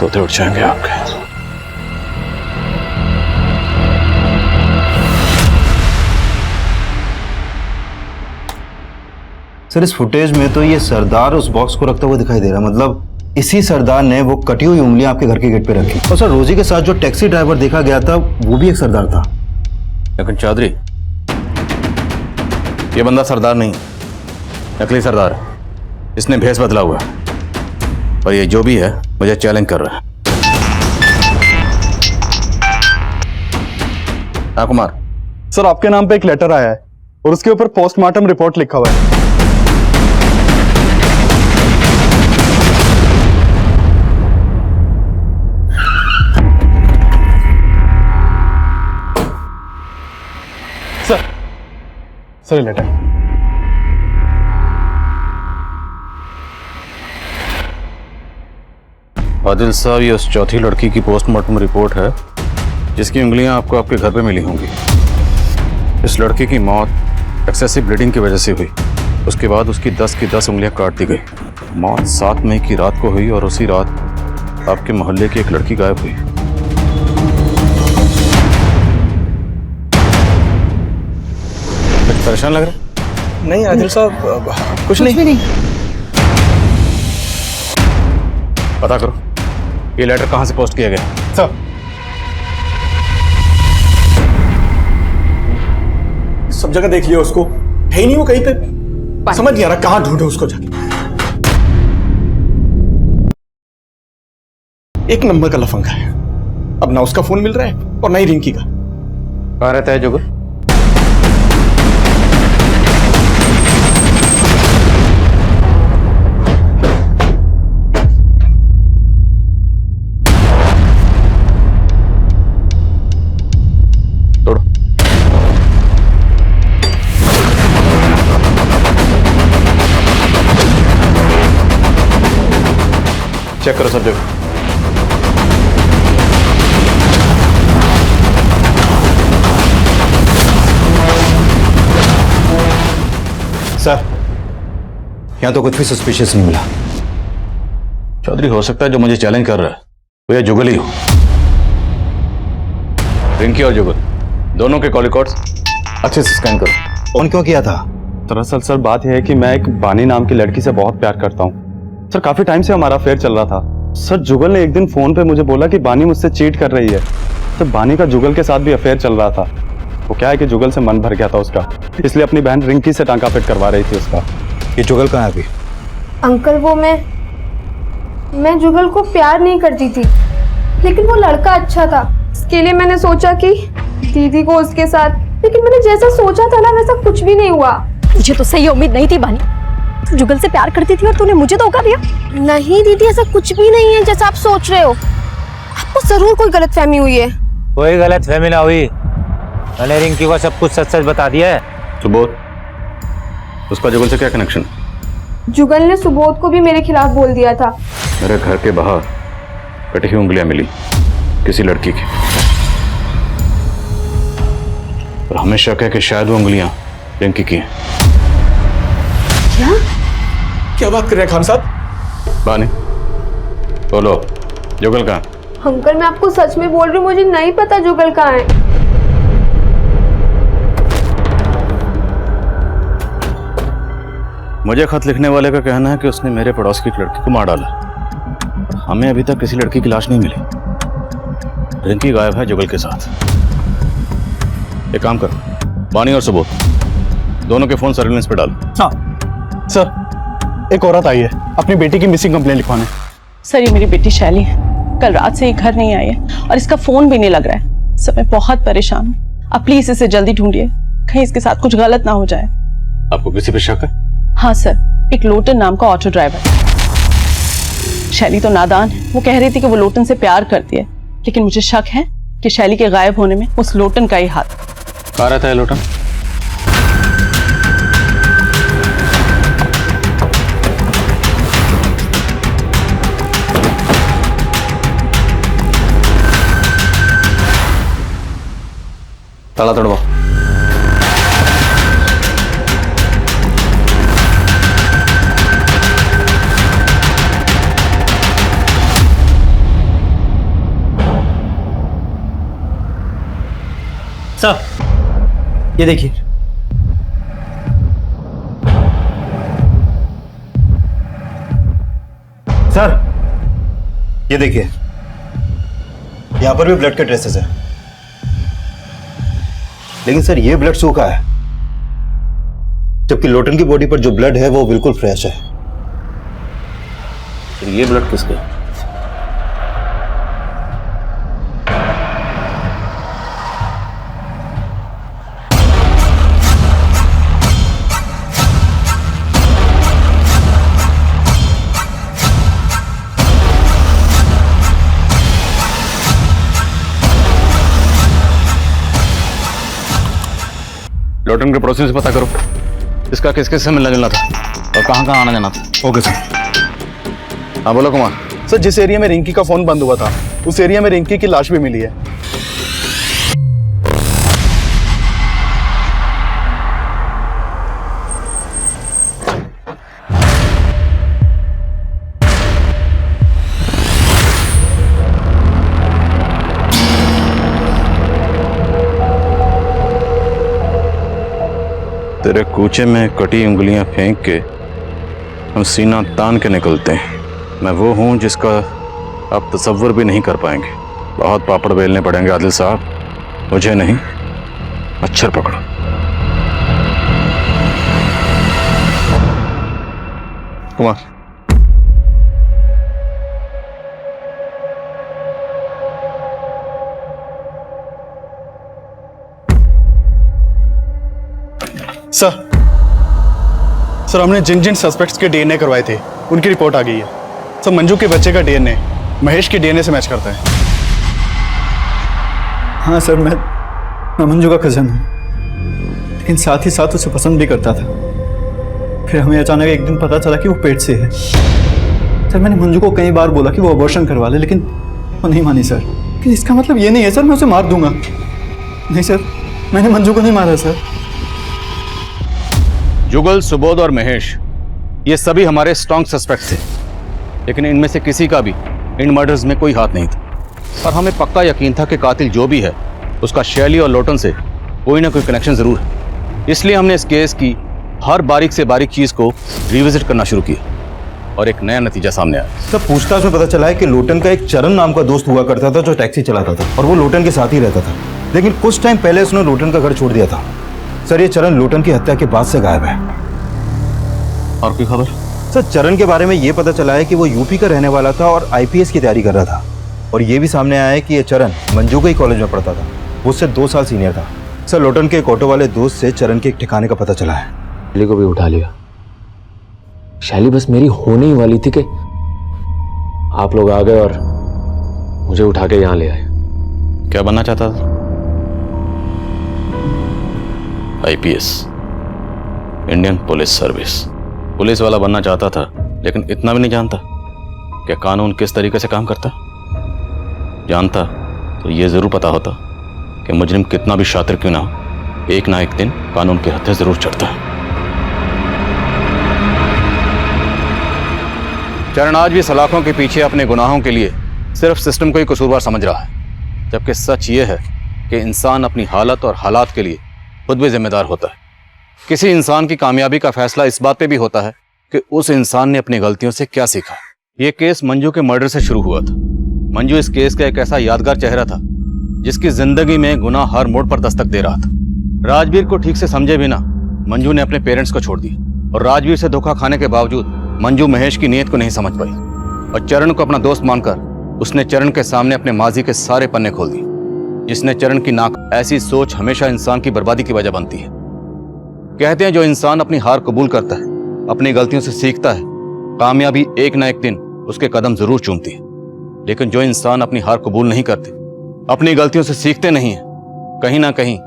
तोते उठ जाएंगे आपके। सर इस फुटेज में तो ये सरदार उस बॉक्स को रखता हुआ दिखाई दे रहा है, मतलब इसी सरदार ने वो कटी हुई उंगलियां आपके घर के गेट पे रखी। और सर रोजी के साथ जो टैक्सी ड्राइवर देखा गया था वो भी एक सरदार था। लेकिन चौधरी, ये बंदा सरदार नहीं, नकली सरदार है, इसने भेष बदला हुआ है और ये जो भी है मुझे चैलेंज कर रहा है। हाँ कुमार। सर आपके नाम पे एक लेटर आया है और उसके ऊपर पोस्टमार्टम रिपोर्ट लिखा हुआ है। Sir letter. आदिल साहब, ये उस चौथी लड़की की पोस्टमार्टम रिपोर्ट है जिसकी उंगलियां आपको आपके घर पे मिली होंगी। इस लड़की की मौत एक्सेसिव ब्लीडिंग की वजह से हुई, उसके बाद उसकी 10 की 10 उंगलियां काट दी गई। मौत 7 मई की रात को हुई और उसी रात आपके मोहल्ले की एक लड़की गायब हुई। कुछ परेशान लग रहा? नहीं आदिल साहब कुछ नहीं। भी नहीं। पता करो ये लेटर कहां से पोस्ट किया गया। सर सब जगह देख लिया उसको, है ही नहीं वो कहीं पे, समझ नहीं आ रहा कहां ढूंढे उसको जाके। एक नंबर का लफंगा है, अब ना उसका फोन मिल रहा है और ना ही रिंकी का। कहां रहता है जुगल? चेक करो सब जगह। सर, यहाँ तो कुछ भी सस्पिशियस नहीं मिला। चौधरी, हो सकता है जो मुझे चैलेंज कर रहा है वो ये जुगल ही हो। रिंकी और जुगल दोनों के कॉल रिकॉर्ड्स अच्छे से स्कैन करो। फोन क्यों किया था? दरअसल सर बात यह है कि मैं एक बानी नाम की लड़की से बहुत प्यार करता हूँ सर। काफी टाइम से हमारा अफेयर चल रहा था सर। जुगल ने एक दिन फोन पे मुझे बोला कि बानी मुझसे चीट कर रही है। तो बानी का जुगल के साथ भी अफेयर चल रहा था। वो क्या है कि जुगल से मन भर गया था उसका, इसलिए अपनी बहन रिंकी से टांका फिट करवा रही थी उसका। ये जुगल कहाँ है अभी? अंकल वो मैं जुगल को प्यार नहीं करती थी, लेकिन वो लड़का अच्छा था। इसके लिए मैंने सोचा कि दीदी को उसके साथ, लेकिन मैंने जैसा सोचा था ना वैसा कुछ भी नहीं हुआ। मुझे तो सही उम्मीद नहीं थी बानी। तू जुगल से प्यार करती थी और तूने मुझे धोखा दिया। नहीं दीदी, ऐसा कुछ भी नहीं है जैसा आप सोच रहे हो। आपको जरूर कोई गलतफहमी हुई है। कोई गलतफहमी ना हुई। मैंने रिंकी को सब कुछ सच सच बता दिया है। सुबोध, उसका जुगल से क्या कनेक्शन? जुगल ने सुबोध को भी मेरे खिलाफ बोल दिया था। मेरे घर के बाहर कटी हुई उंगलियां मिली किसी लड़की की, और हमें शक है कि शायद वो उंगलियां रिंकी की हैं। क्या बात कर रहे हैं खान साहब? बानी बोलो, जुगल कहाँ? अंकल मैं आपको सच में बोल रही हूँ, मुझे नहीं पता जुगल कहाँ है। मुझे खत लिखने वाले का कहना है कि उसने मेरे पड़ोस की एक लड़की को मार डाला। हमें अभी तक किसी लड़की की लाश नहीं मिली। रिंकी गायब है जुगल के साथ। एक काम करो, बानी और सुबोध दोनों के फोन सर्विलेंस पे डालो। हाँ सर, एक औरत आई है अपनी बेटी की मिसिंग कंप्लेंट लिखवाने। सर ये मेरी बेटी शैली है, कल रात से ही घर नहीं आई है और इसका फोन भी नहीं लग रहा है। सर मैं बहुत परेशान हूँ, आप प्लीज इसे जल्दी ढूंढिए, कहीं इसके साथ कुछ गलत ना हो जाए। आपको किसी पे शक है? हाँ सर, एक लोटन नाम का ऑटो ड्राइवर। शैली तो नादान है, वो कह रही थी कि वो लोटन से प्यार करती है, लेकिन मुझे शक है कि शैली के गायब होने में उस लोटन का ही हाथ। कहाँ रहता है लोटन? ताला तोड़वाओ। सर ये देखिए। सर ये देखिए, यहां पर भी ब्लड के ट्रेसेस है, लेकिन सर ये ब्लड सूखा है, जबकि लोटन की बॉडी पर जो ब्लड है वो बिल्कुल फ्रेश है। तो ये ब्लड किसका है? लोटन के पड़ोसी से पता करो इसका किस किस से मिलना जुलना था और कहाँ कहाँ आना जाना था। Okay sir. हाँ बोलो कुमार। सर जिस एरिया में रिंकी का फोन बंद हुआ था उस एरिया में रिंकी की लाश भी मिली है। तेरे कूचे में कटी उंगलियां फेंक के हम सीना तान के निकलते हैं। मैं वो हूं जिसका आप तसव्वुर भी नहीं कर पाएंगे। बहुत पापड़ बेलने पड़ेंगे आदिल साहब, मुझे नहीं, मच्छर पकड़ो। कुमार सर हमने जिन जिन सस्पेक्ट्स के डीएनए करवाए थे उनकी रिपोर्ट आ गई है। सर मंजू के बच्चे का डीएनए महेश के डीएनए से मैच करता है। हाँ सर, मैं मंजू का कज़न हूँ, लेकिन साथ ही साथ उसे पसंद भी करता था। फिर हमें अचानक एक दिन पता चला कि वो पेट से है। सर मैंने मंजू को कई बार बोला कि वो अबॉर्शन करवा ले, लेकिन वो नहीं मानी सर। कि इसका मतलब ये नहीं है सर मैं उसे मार दूंगा। नहीं सर, मैंने मंजू को नहीं मारा सर। जुगल, सुबोध और महेश ये सभी हमारे स्ट्रॉन्ग सस्पेक्ट्स थे, लेकिन इनमें से किसी का भी इन मर्डर्स में कोई हाथ नहीं था। और हमें पक्का यकीन था कि कातिल जो भी है उसका शैली और लोटन से कोई ना कोई कनेक्शन जरूर है। इसलिए हमने इस केस की हर बारीक से बारीक चीज को रिविजिट करना शुरू किया और एक नया नतीजा सामने आया। सब पूछताछ में पता चला है कि लोटन का एक चरण नाम का दोस्त हुआ करता था जो टैक्सी चलाता था और वो लोटन के साथ ही रहता था, लेकिन कुछ टाइम पहले उसने लोटन का घर छोड़ दिया था। सर ये चरण लोटन की हत्या के बाद से गायब है। और कोई खबर? सर चरण के बारे में ये पता चला है कि वो यूपी का रहने वाला था और आईपीएस की तैयारी कर रहा था। और ये भी सामने आया है कि ये चरण मंजू के ही कॉलेज में पढ़ता था, वो उससे 2 साल सीनियर था। सर लोटन के एक ऑटो वाले दोस्त से चरण के एक ठिकाने का पता चला है। शैली को भी उठा लिया। शैली बस मेरी होने ही वाली थी कि आप लोग आ गए और मुझे उठा के यहां ले आए। क्या बनना चाहता था? IPS, Indian police service. Police वाला बनना चाहता था, लेकिन इतना भी नहीं जानता कि कानून किस तरीके से काम करता। जानता तो ये जरूर पता होता कि मुजरिम कितना भी शातिर क्यों ना हो, एक ना एक दिन कानून के हत्थे जरूर चढ़ता है। चरण आज भी सलाखों के पीछे अपने गुनाहों के लिए सिर्फ सिस्टम को ही कसूरवार समझ रहा है, जबकि सच ये है कि इंसान अपनी हालत और हालात के लिए खुद भी जिम्मेदार होता है। किसी इंसान की कामयाबी का फैसला इस बात पे भी होता है कि उस इंसान ने अपनी गलतियों से क्या सीखा। यह केस मंजू के मर्डर से शुरू हुआ था। मंजू इस केस का एक ऐसा यादगार चेहरा था जिसकी जिंदगी में गुनाह हर मोड़ पर दस्तक दे रहा था। राजवीर को ठीक से समझे बिना मंजू ने अपने पेरेंट्स को छोड़ दिया और राजवीर से धोखा खाने के बावजूद मंजू महेश की नीयत को नहीं समझ पाई और चरण को अपना दोस्त मानकर उसने चरण के सामने अपने माजी के सारे पन्ने खोल दिए, जिसने चरण की नाक। ऐसी सोच हमेशा इंसान की बर्बादी की वजह बनती है। कहते हैं जो इंसान अपनी हार कबूल करता है, अपनी गलतियों से सीखता है, कामयाबी एक ना एक दिन उसके कदम जरूर चूमती है। लेकिन जो इंसान अपनी हार कबूल नहीं करते, अपनी गलतियों से सीखते नहीं है, कहीं ना कहीं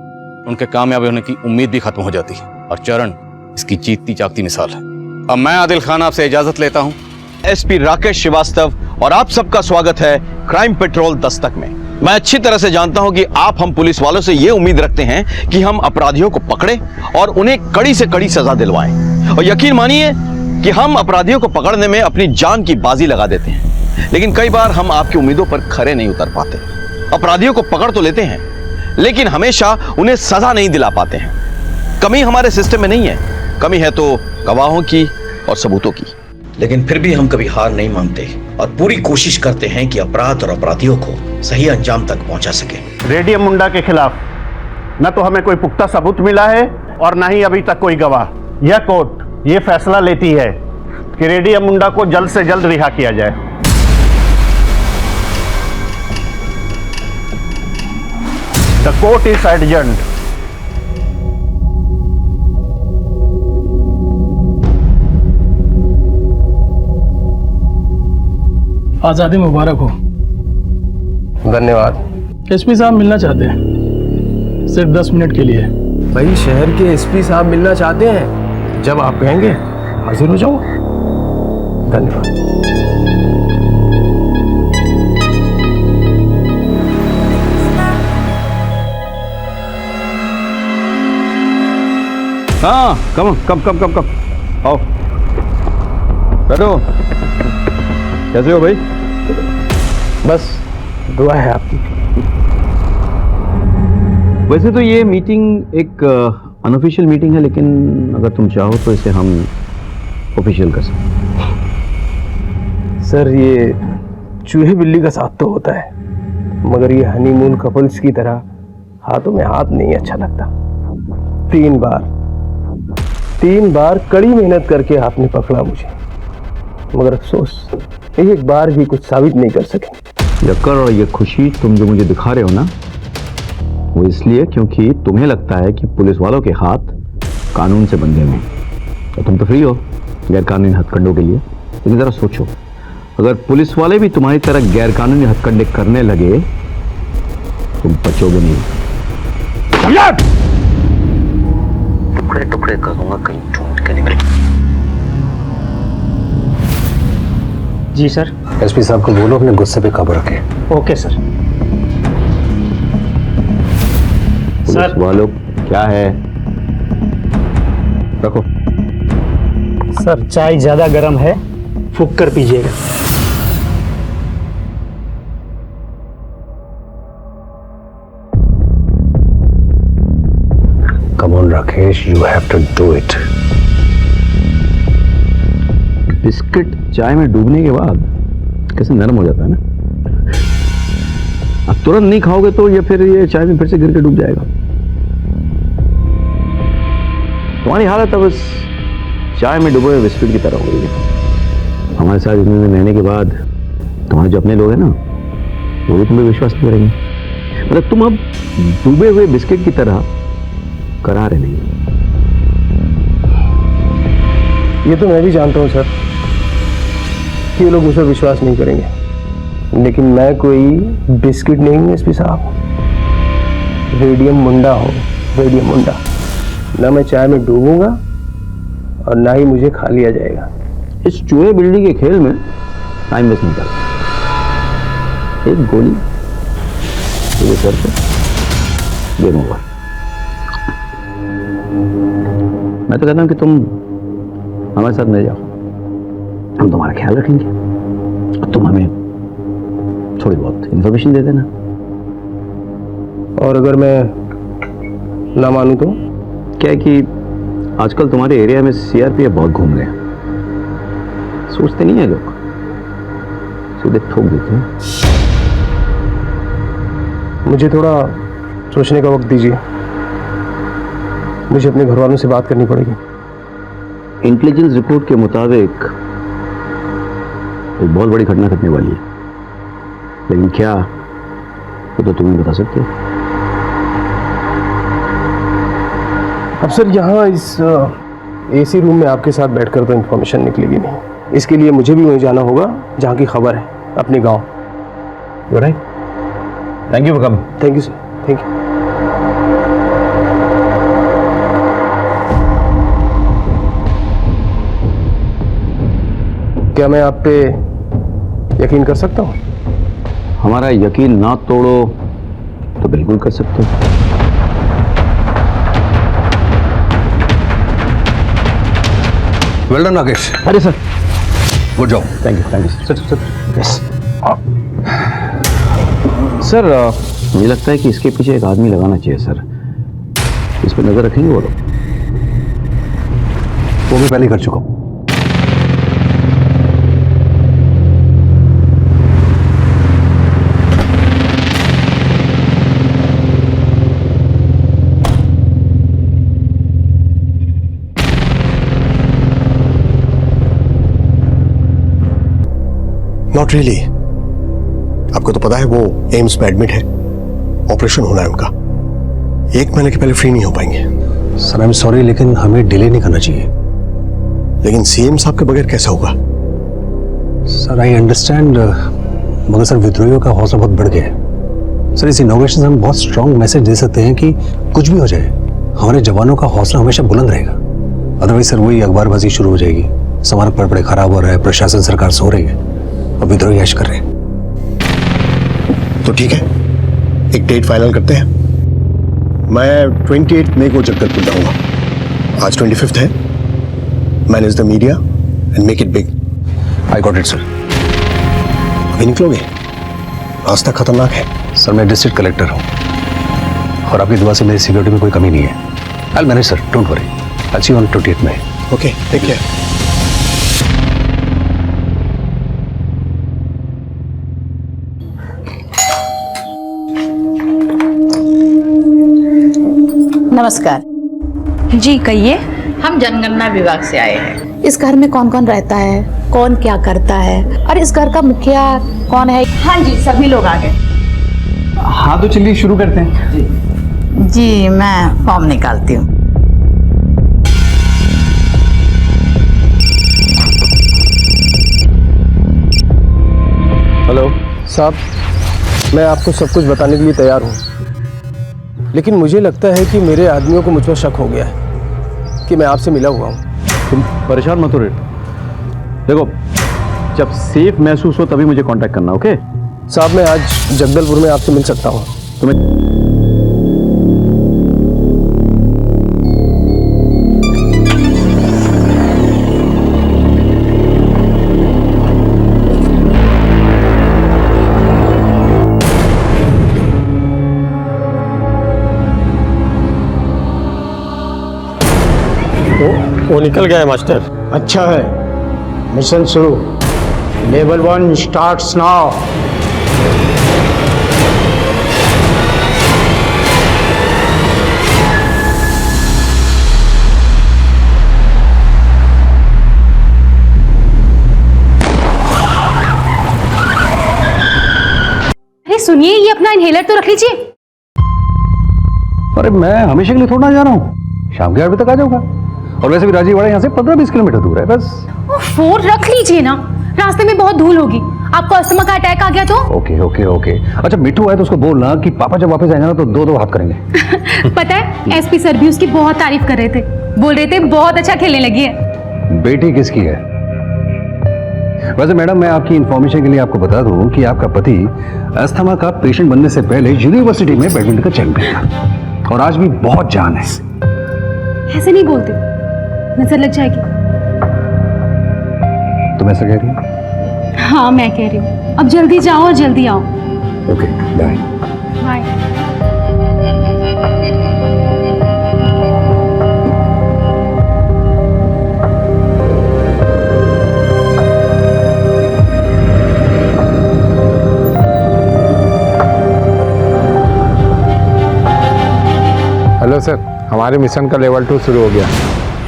उनके कामयाबी होने की उम्मीद भी खत्म हो जाती है। और चरण इसकी जीतती जागती मिसाल है। अब मैं आदिल खान आपसे इजाजत लेता हूं। एसपी राकेश श्रीवास्तव और आप सबका स्वागत है क्राइम पेट्रोल दस्तक में। मैं अच्छी तरह से जानता हूं कि आप हम पुलिस वालों से यह उम्मीद रखते हैं कि हम अपराधियों को पकड़े और उन्हें कड़ी से कड़ी सजा दिलवाएं। और यकीन मानिए कि हम अपराधियों को पकड़ने में अपनी जान की बाजी लगा देते हैं, लेकिन कई बार हम आपकी उम्मीदों पर खरे नहीं उतर पाते। अपराधियों को पकड़ तो लेते हैं, लेकिन हमेशा उन्हें सजा नहीं दिला पाते हैं। कमी हमारे सिस्टम में नहीं है, कमी है तो गवाहों की और सबूतों की। लेकिन फिर भी हम कभी हार नहीं मानते और पूरी कोशिश करते हैं कि अपराध और अपराधियों को सही अंजाम तक पहुंचा सके। रेडियम मुंडा के खिलाफ न तो हमें कोई पुख्ता सबूत मिला है और न ही अभी तक कोई गवाह। यह कोर्ट ये फैसला लेती है कि रेडियम मुंडा को जल्द से जल्द रिहा किया जाए। The court is adjourned. आजादी मुबारक हो। धन्यवाद। एसपी साहब मिलना चाहते हैं, सिर्फ 10 मिनट के लिए। भाई शहर के एसपी साहब मिलना चाहते हैं, जब आप कहेंगे हाजिर हो जाऊंगा। धन्यवाद। हाँ, कम आओ बैठो। कैसे हो भाई? बस दुआ है आपकी। वैसे तो ये मीटिंग एक अनऑफिशियल मीटिंग है, लेकिन अगर तुम चाहो तो इसे हम ऑफिशियल कर सकते। सर ये चूहे बिल्ली का साथ तो होता है, मगर ये हनीमून कपल्स की तरह हाथों में हाथ नहीं अच्छा लगता। 3 बार कड़ी मेहनत करके आपने पकड़ा मुझे, मगर अफसोस एक बार भी कुछ साबित नहीं कर सके। यक्कर, और ये खुशी तुम जो मुझे दिखा रहे हो ना, वो इसलिए क्योंकि तुम्हें लगता है कि पुलिस वालों के हाथ कानून से बंधे हुए हैं और तुम तो फ्री हो गैर कानूनी हथकंडों के लिए। लेकिन जरा सोचो, अगर पुलिस वाले भी तुम्हारी तरह गैर कानूनी हथकंडे करने लगे, तुम बचोगे नहीं। टुकड़े टुकड़े करूंगा, कहीं ढूंढ के निकले। जी सर। एसपी साहब को बोलो अपने गुस्से पे काबू रखे। Okay sir. पुलिस वालों क्या है? रखो। सर चाय ज्यादा गर्म है, फूंक कर पीजिएगा। Come on Rakesh, you have to do it. Biscuit चाय में डूबने के बाद कैसे नरम हो जाता है ना। अब तुरंत नहीं खाओगे तो ये फिर ये चाय में फिर से गिर के डूब जाएगा। तुम्हारी हालत अब इस चाय में डूबे हुए बिस्किट की तरह हो रही है। हमारे साथ इतने महीने के बाद तुम्हारे जो अपने लोग हैं ना, वो भी तुम्हें विश्वास नहीं करेंगे। मतलब तुम अब डूबे हुए बिस्किट की तरह करारे नहीं। ये तो मैं भी जानता हूँ सर कि ये लोग मुझ पर विश्वास नहीं करेंगे, लेकिन मैं कोई बिस्किट नहीं हूँ एसपी साहब। रेडियम मुंडा हूँ, रेडियम मुंडा। ना मैं चाय में डूबूंगा और ना ही मुझे खा लिया जाएगा। इस चूहे बिल्ली के खेल में टाइम वेस्ट नहीं कर। एक गोली ये सर पे, गेम ओवर। मैं तो कहता हूँ कि तुम हमारे साथ मिल जाओ, हम तुम्हारा ख्याल रखेंगे और तुम हमें थोड़ी बहुत इंफॉर्मेशन दे देना। और अगर मैं ना मानूं तो? क्या है कि आजकल तुम्हारे एरिया में सीआरपीएफ बहुत घूम रहे हैं। सोचते नहीं है लोग, सीधे ठोक देते हैं। मुझे थोड़ा सोचने का वक्त दीजिए, मुझे अपने घर वालों से बात करनी पड़ेगी। इंटेलिजेंस रिपोर्ट के मुताबिक एक बहुत बड़ी घटना घटने वाली है, लेकिन क्या वो तो तुम ही बता सकते हो। अब सर यहाँ इस एसी रूम में आपके साथ बैठकर तो इंफॉर्मेशन निकलेगी नहीं। इसके लिए मुझे भी वहीं जाना होगा जहाँ की खबर है, अपने गांव। Right. Thank you for coming. Thank you sir, thank you. क्या मैं आप पे यकीन कर सकता हूँ? हमारा यकीन ना तोड़ो तो बिल्कुल कर सकते हो। Well done Rakesh. अरे sir, good job. Thank you sir. Sir yes sir, मुझे लगता है कि इसके पीछे एक आदमी लगाना चाहिए सर। इस पर नजर रखेंगे वो लोग? वो भी पहले कर चुका हूं। Not really. आपको तो पता है वो एम्स में एडमिट है, ऑपरेशन होना है उनका। 1 महीने के पहले फ्री नहीं हो पाएंगे। सर आई एम सॉरी, लेकिन हमें डिले नहीं करना चाहिए। लेकिन सीएम साहब के बगैर कैसा होगा? सर आई अंडरस्टैंड, मगर सर विद्रोहियों का हौसला बहुत बढ़ गया है। सर इस इनोवेशन से हम बहुत स्ट्रॉन्ग मैसेज दे सकते हैं कि कुछ भी हो जाए हमारे जवानों का हौसला हमेशा बुलंद रहेगा। अदरवाइज सर वही अखबारबाजी शुरू हो जाएगी, सामान पड़े पड़े खराब हो रहा है, प्रशासन सरकार सो रही है और विद्रोही ऐश कर रहे हैं। तो ठीक है, एक डेट फाइनल करते हैं। मैं 28 मई को जगदलपुर जाऊंगा। आज 25 है। Manage the media and make it big. I got it sir. अभी निकलोगे? रास्ता खतरनाक है। सर मैं डिस्ट्रिक्ट कलेक्टर हूँ और आपकी दुआ से मेरी सिक्योरिटी में कोई कमी नहीं है। I will manage sir, don't worry. I see you on 28 May. Okay, take care. नमस्कार जी, कहिए। हम जनगणना विभाग से आए हैं। इस घर में कौन कौन रहता है, कौन क्या करता है और इस घर का मुखिया कौन है? हाँ जी, सभी लोग आ गए। हाँ तो चलिए शुरू करते हैं। जी मैं फॉर्म निकालती हूँ। हेलो साहब, मैं आपको सब कुछ बताने के लिए तैयार हूँ, लेकिन मुझे लगता है कि मेरे आदमियों को मुझ पर शक हो गया है कि मैं आपसे मिला हुआ हूँ। तुम परेशान मत हो रे। देखो जब सेफ महसूस हो तभी मुझे कांटेक्ट करना, ओके? साहब मैं आज जगदलपुर में आपसे मिल सकता हूँ? तुम्हें वो निकल गया है मास्टर। अच्छा है, मिशन शुरू। Level 1 starts now. अरे सुनिए, ये अपना इनहेलर तो रख लीजिए। अरे मैं हमेशा के लिए थोड़ा जा रहा हूँ, शाम के 8 बजे तक आ जाऊंगा। और वैसे भी राजीवाड़ा यहाँ से 15-20 किलोमीटर दूर है बस। फोन रख लीजिए ना, रास्ते में बहुत धूल होगी। आपको अस्थमा का अटैक आ गया तो? Okay okay okay. अच्छा मिट्टू आए तो उसको बोलना कि पापा जब वापस आएंगे ना तो 2-2 हाथ करेंगे। पता है, एसपी सर भी उसकी बहुत तारीफ कर रहे थे, बोल रहे थे बहुत अच्छा खेलने लगी है। बेटी किसकी है? वैसे मैडम, मैं आपकी इंफॉर्मेशन के लिए आपको बता दूं कि आपका पति अस्थमा का पेशेंट बनने से पहले यूनिवर्सिटी में बैडमिंटन का चैंपियन था और आज भी बहुत जान है। ऐसे नहीं बोलते, नजर लग जाएगी। तुम ऐसा कह रही हो? हाँ मैं कह रही हूँ, अब जल्दी जाओ और जल्दी आओ। Okay bye. Bye. Hello sir, हमारे मिशन का लेवल 2 शुरू हो गया।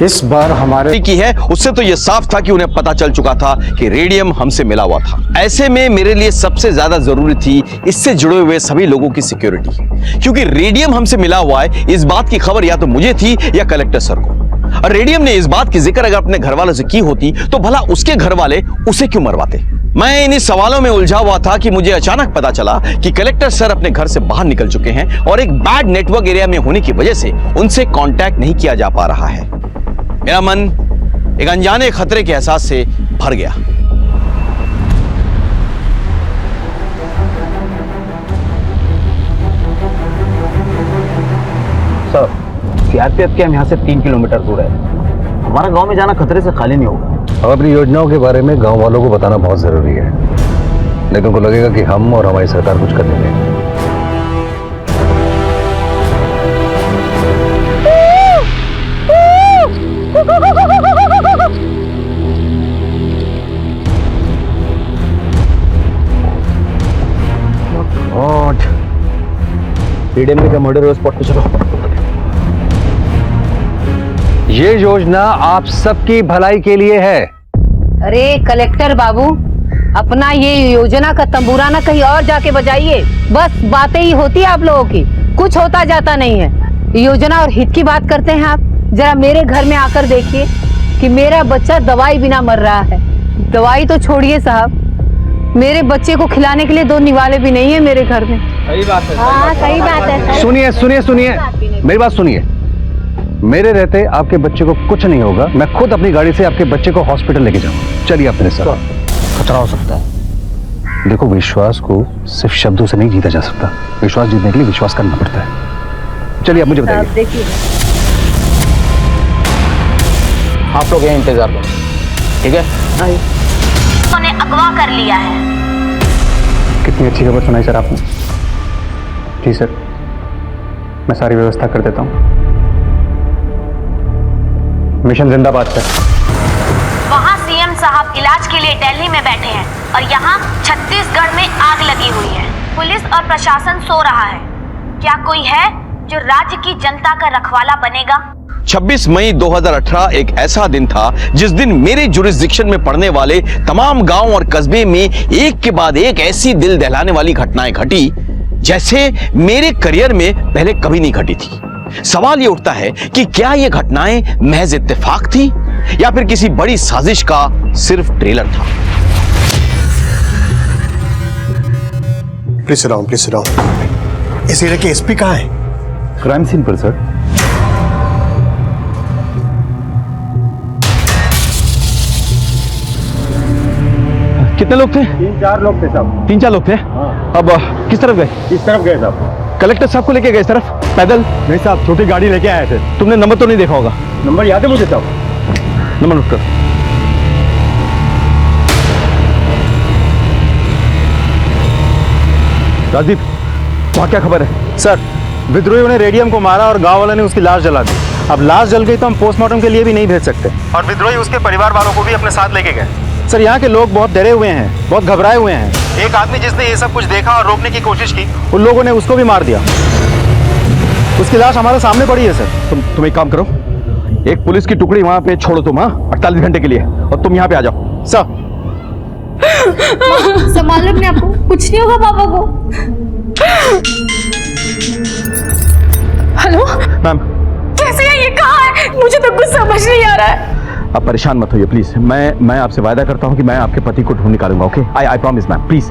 इस बार हमारे की है, उससे तो यह साफ था कि उन्हें पता चल चुका था कि रेडियम हमसे मिला हुआ था। ऐसे में मेरे लिए सबसे ज्यादा जरूरी थी इससे जुड़े हुए सभी लोगों की सिक्योरिटी, क्योंकि रेडियम हमसे मिला हुआ है इस बात की खबर या तो मुझे थी या कलेक्टर सर को। और रेडियम ने इस बात की जिक्र अगर अपने घर वालों से की होती तो भला उसके घर वाले उसे क्यों मरवाते। मैं इन सवालों में उलझा हुआ था कि मुझे अचानक पता चला कि कलेक्टर सर अपने घर से बाहर निकल चुके हैं और एक बैड नेटवर्क एरिया में होने की वजह से उनसे कांटेक्ट नहीं किया जा पा रहा है। मेरा मन एक अनजाने खतरे के एहसास से भर गया। सर, सीआरपीएफ कैंप यहाँ से 3 किलोमीटर दूर है। हमारा गांव में जाना खतरे से खाली नहीं होगा। अब अपनी योजनाओं के बारे में गांव वालों को बताना बहुत जरूरी है, नहीं तो उनको लगेगा कि हम और हमारी सरकार कुछ कर नहीं रही। रेडियम का मर्डर स्पॉट पे चलो। ये योजना आप सबकी भलाई के लिए है। अरे कलेक्टर बाबू, अपना ये योजना का तंबूरा ना कहीं और जाके बजाइए। बस बातें ही होती है आप लोगों की, कुछ होता जाता नहीं है। योजना और हित की बात करते हैं आप। जरा मेरे घर में आकर देखिए कि मेरा बच्चा दवाई बिना मर रहा है। दवाई तो छोड़िए साहब, मेरे बच्चे को खिलाने के लिए 2 निवाले भी नहीं है मेरे घर में। सही बात है। हाँ सही बात है। सुनिए सुनिए सुनिए, मेरी बात सुनिए। मेरे रहते आपके बच्चे को कुछ नहीं होगा। मैं खुद अपनी गाड़ी से आपके बच्चे को हॉस्पिटल लेके जाऊंगा। चलिए आप मेरे साथ। खतरा हो सकता है। देखो, विश्वास को सिर्फ शब्दों से नहीं जीता जा सकता। विश्वास जीतने के लिए विश्वास करना पड़ता है। चलिए आप मुझे बताइए। देखिए, आप लोग यहाँ इंतजार करो, ठीक है? उन्होंने अगवा कर लिया है। कितनी अच्छी खबर सुनाई सर आपने। जी सर, मैं सारी व्यवस्था कर देता हूँ। मिशन जिंदाबाद सर। वहाँ सीएम साहब इलाज के लिए दिल्ली में बैठे हैं और यहाँ छत्तीसगढ़ में आग लगी हुई है। पुलिस और प्रशासन सो रहा है। क्या कोई है जो राज्य की जनता का रखवाला बनेगा? 26 मई 2018 एक ऐसा दिन था जिस दिन मेरे जुरिस्डिक्शन में पड़ने वाले तमाम गांव और कस्बे में एक के बाद एक ऐसी दिल दहलाने वाली घटनाएं घटी जैसे मेरे करियर में पहले कभी नहीं घटी थी। सवाल ये उठता है कि क्या ये घटनाएं महज इत्तेफाक थी या फिर किसी बड़ी साजिश का सिर्फ ट्रेलर था। Please sit down, please sit down. इस एरिया के एसपी कहाँ है? क्राइम सीन पर सर। कितने लोग थे? 3-4 लोग थे साहब। 3-4 लोग थे। अब किस तरफ गए? इस तरफ गए साहब। कलेक्टर साहब को लेके गए इस तरफ पैदल? नहीं साहब, छोटी गाड़ी लेके आए थे। तुमने नंबर तो नहीं देखा होगा? नंबर याद है मुझे साहब। नंबर नोट कर। राजीव, वहाँ क्या खबर है? सर, विद्रोहियों ने रेडियम को मारा और गांव वालों ने उसकी लाश जला दी। अब लाश जल गई तो हम पोस्टमार्टम के लिए भी नहीं भेज सकते, और विद्रोही उसके परिवार वालों को भी अपने साथ लेके गए। सर, यहाँ के लोग बहुत डरे हुए हैं, बहुत घबराए हुए हैं। एक आदमी जिसने ये सब कुछ देखा और रोकने की कोशिश की, उन लोगों ने उसको भी मार दिया। उसकी लाश हमारे सामने पड़ी है सर। तुम एक काम करो, एक पुलिस की टुकड़ी वहाँ पे छोड़ो तुम, 48 घंटे के लिए, और तुम यहाँ पे आ जाओ। सर, संभाल लो अपने आप को, कुछ नहीं होगा पापा को। हेलो मैम, कैसे है, ये कहाँ है? मुझे तो कुछ समझ नहीं आ रहा है। आप परेशान मत होइए प्लीज। मैं आपसे वादा करता हूँ कि मैं आपके पति को ढूंढ निकालूंगा। Okay, I promise ma'am, please.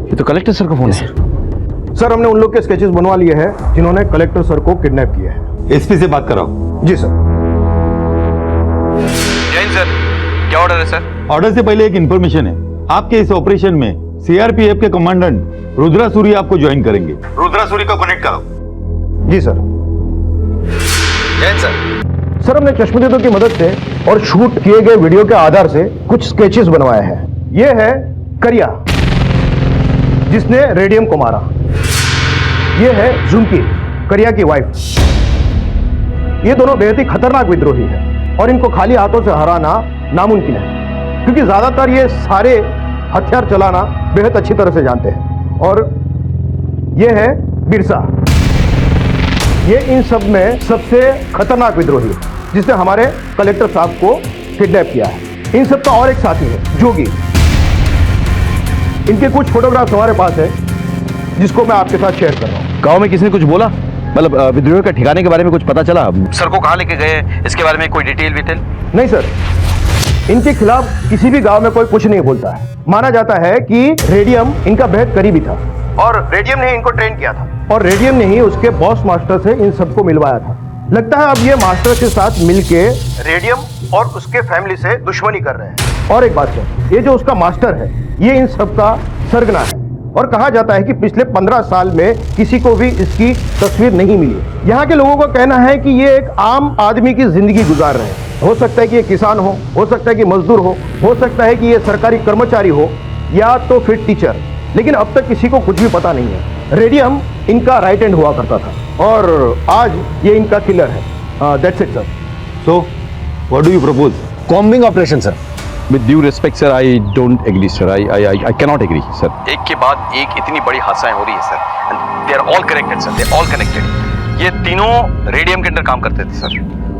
ये तो कलेक्टर सर का फोन है। सर, हमने उन लोग के स्केचेस बनवा लिए हैं जिन्होंने कलेक्टर सर को किडनैप किया है। एसपी से बात कराओ। जी सर। जैन सर, क्या ऑर्डर है सर? ऑर्डर से पहले एक इन्फॉर्मेशन है। आपके इस ऑपरेशन में सीआरपीएफ के कमांडेंट रुद्रासुरी आपको ज्वाइन करेंगे। रुद्रासुरी को कनेक्ट करो। जी सर। जैन सर। सर, हमने चश्मदीदों की मदद से और शूट किए गए वीडियो के आधार से कुछ स्केचेस बनवाए हैं। ये है करिया, जिसने रेडियम को मारा। ये है जुमकी, करिया की वाइफ। ये दोनों बेहद ही खतरनाक विद्रोही हैं और इनको खाली हाथों से हराना नामुमकिन है, क्योंकि ज्यादातर ये सारे हथियार चलाना बेहद अच्छी तरह से जानते हैं। और ये है बिरसा, ये इन सब में सबसे खतरनाक विद्रोही है, जिसने हमारे कलेक्टर साहब को किडनैप किया है। इन सब का और एक साथी है जोगी। इनके कुछ फोटोग्राफ्स हमारे पास है, जिसको मैं आपके साथ शेयर कर रहा हूँ। गांव में किसी ने कुछ बोला? मतलब विद्रोहियों के ठिकाने के बारे में कुछ पता चला? सर को कहाँ लेके गए, इसके बारे में कोई डिटेल विटेल? नहीं सर, इनके खिलाफ किसी भी गांव में कोई कुछ नहीं बोलता है। माना जाता है कि रेडियम इनका बेहद करीबी था और रेडियम ने इनको ट्रेन किया था, और रेडियम ने ही उसके बॉस मास्टर से इन सबको मिलवाया था। लगता है अब ये मास्टर के साथ मिलके रेडियम और उसके फैमिली से दुश्मनी कर रहे हैं। और एक बात सर, ये जो उसका मास्टर है, ये इन सबका सरगना है, और कहा जाता है कि पिछले 15 साल में किसी को भी इसकी तस्वीर नहीं मिली। यहाँ के लोगों का कहना है कि ये एक आम आदमी की जिंदगी गुजार रहे हैं। हो सकता है कि ये किसान हो सकता है कि मजदूर हो सकता है कि ये सरकारी कर्मचारी हो, या तो फिर टीचर, लेकिन अब तक किसी को कुछ भी पता नहीं है। रेडियम इनका राइट हैंड हुआ करता था, और आज ये इनका किलर है। That's it sir. So what do you propose? Combing operation sir. With due respect, sir, I don't agree, sir. I cannot agree, sir. एक के बाद एक इतनी बड़ी हादसाएं हो रही है, sir. And they are all connected, sir. They are all connected. ये तीनों रेडियम के अंदर काम करते थे, सर।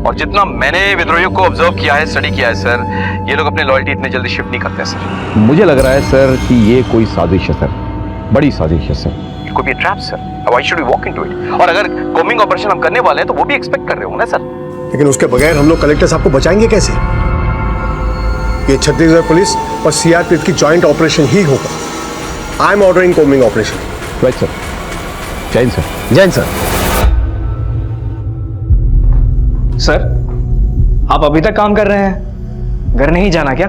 और जितना मैंने विद्रोहियों को ऑब्जर्व किया है, स्टडी किया है, सर, ये लोग अपने लॉयल्टी इतने जल्दी शिफ्ट नहीं करते, सर। मुझे लग रहा है, सर, कि ये कोई साजिश है, सर। बड़ी साजिश है, sir. It could be a trap, sir. Why should we walk into it? और अगर कॉम्बिंग ऑपरेशन हम करने वाले हैं, तो वो भी एक्सपेक्ट कर रहे होंगे ना, सर। लेकिन उसके बगैर हम लोग कलेक्टर साहब को बचाएंगे कैसे? ये छत्तीसगढ़ पुलिस और सीआरपीएफ की जॉइंट ऑपरेशन ही होगा। I am ordering combing operation. Right sir. Jain sir. Jain sir. Sir, आप अभी तक काम कर रहे हैं, घर नहीं जाना क्या?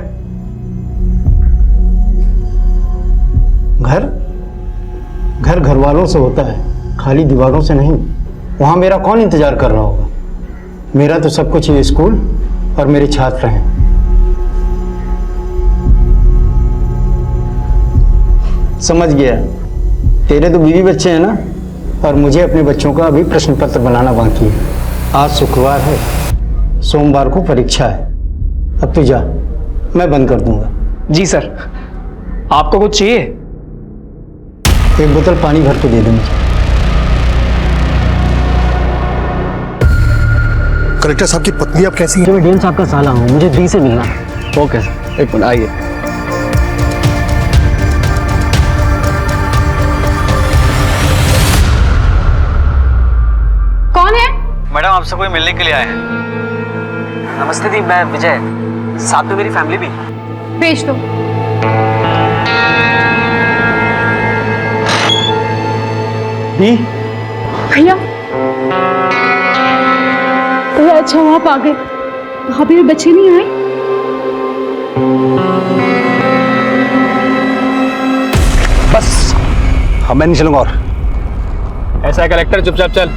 घर घर वालों से होता है, खाली दीवारों से नहीं। वहां मेरा कौन इंतजार कर रहा होगा? मेरा तो सब कुछ ये स्कूल और मेरे छात्र हैं। समझ गया। तेरे तो बीवी बच्चे हैं ना, और मुझे अपने बच्चों का अभी प्रश्न पत्र बनाना बाकी है। आज शुक्रवार है, सोमवार को परीक्षा है। अब तू जा, मैं बंद कर दूंगा। जी सर। आपको कुछ चाहिए? एक बोतल पानी भर के दे दे मुझे। कलेक्टर साहब की पत्नी अब कैसी है? मैं डीएम साहब का साला हूँ, मुझे डी से मिलना है। ओके सर, एक मिनट आइए। कौन है? मैडम, आपसे कोई मिलने के लिए आए हैं। नमस्ते दी, मैं विजय, साथ में मेरी फैमिली भी। भेज दो। दी? भैया, भैया अच्छा हुआ आप आ गए। भाभी और बच्चे नहीं आए? बस अब मैं नहीं चलूंगा और। ऐसा है कलेक्टर, चुपचाप चल।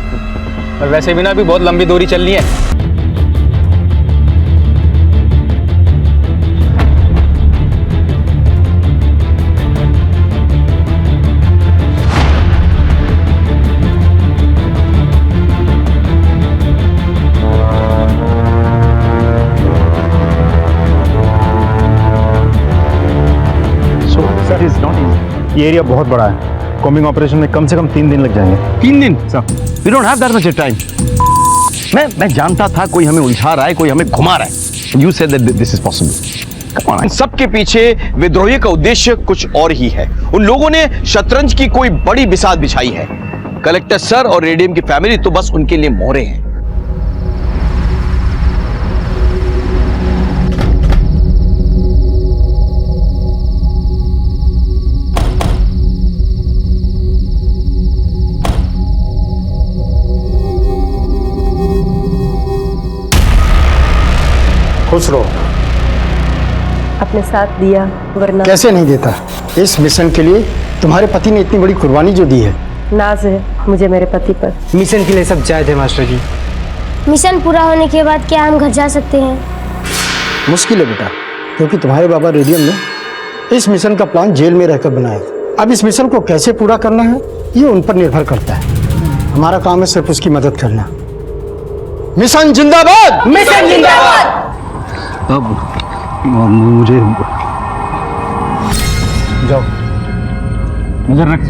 और वैसे भी ना अभी बहुत लंबी दूरी चलनी है। Sir is not easy. ये एरिया बहुत बड़ा है। कॉम्बिंग ऑपरेशन में कम से कम 3 दिन लग जाएंगे। 3 दिन sir we don't have that much time. मैं जानता था कोई हमें उलझा रहा है, कोई हमें घुमा रहा है। You said that this is possible. Come on. सबके पीछे विद्रोही का उद्देश्य कुछ और ही है। उन लोगों ने शतरंज की कोई बड़ी बिसात बिछाई है। कलेक्टर सर और रेडियम की फैमिली तो बस उनके लिए मोहरे हैं। खुश रहो। अपने साथ दिया वरना कैसे नहीं देता। इस मिशन के लिए तुम्हारे पति ने इतनी बड़ी कुर्बानी जो दी है, नाज है मुझे मेरे पति पर। मिशन के लिए सब जायज है मास्टर जी। मिशन पूरा होने के बाद क्या हम घर जा सकते हैं? मुश्किल है बेटा, क्योंकि तुम्हारे बाबा रेडियम ने इस मिशन का प्लान जेल में रहकर बनाया था। अब इस मिशन को कैसे पूरा करना है ये उन पर निर्भर करता है। हमारा काम है सिर्फ उसकी मदद करना। मिशन जिंदाबाद! मिशन जिंदाबाद! अब मुझे जाओ, नजर रख।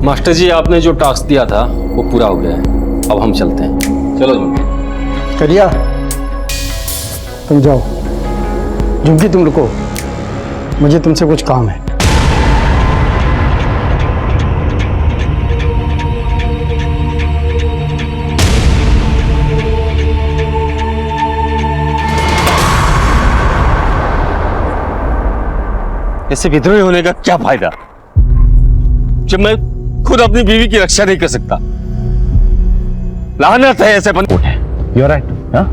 मास्टर जी, आपने जो टास्क दिया था वो पूरा हो गया है। अब हम चलते हैं। चलो झुमकी। करिया तुम जाओ। झुमकी तुम रुको, मुझे तुमसे कुछ काम है। ऐसे विद्रोही होने का क्या फायदा जब मैं खुद अपनी बीवी की रक्षा नहीं कर सकता। लानत है ऐसे बंद। You're right, हाँ?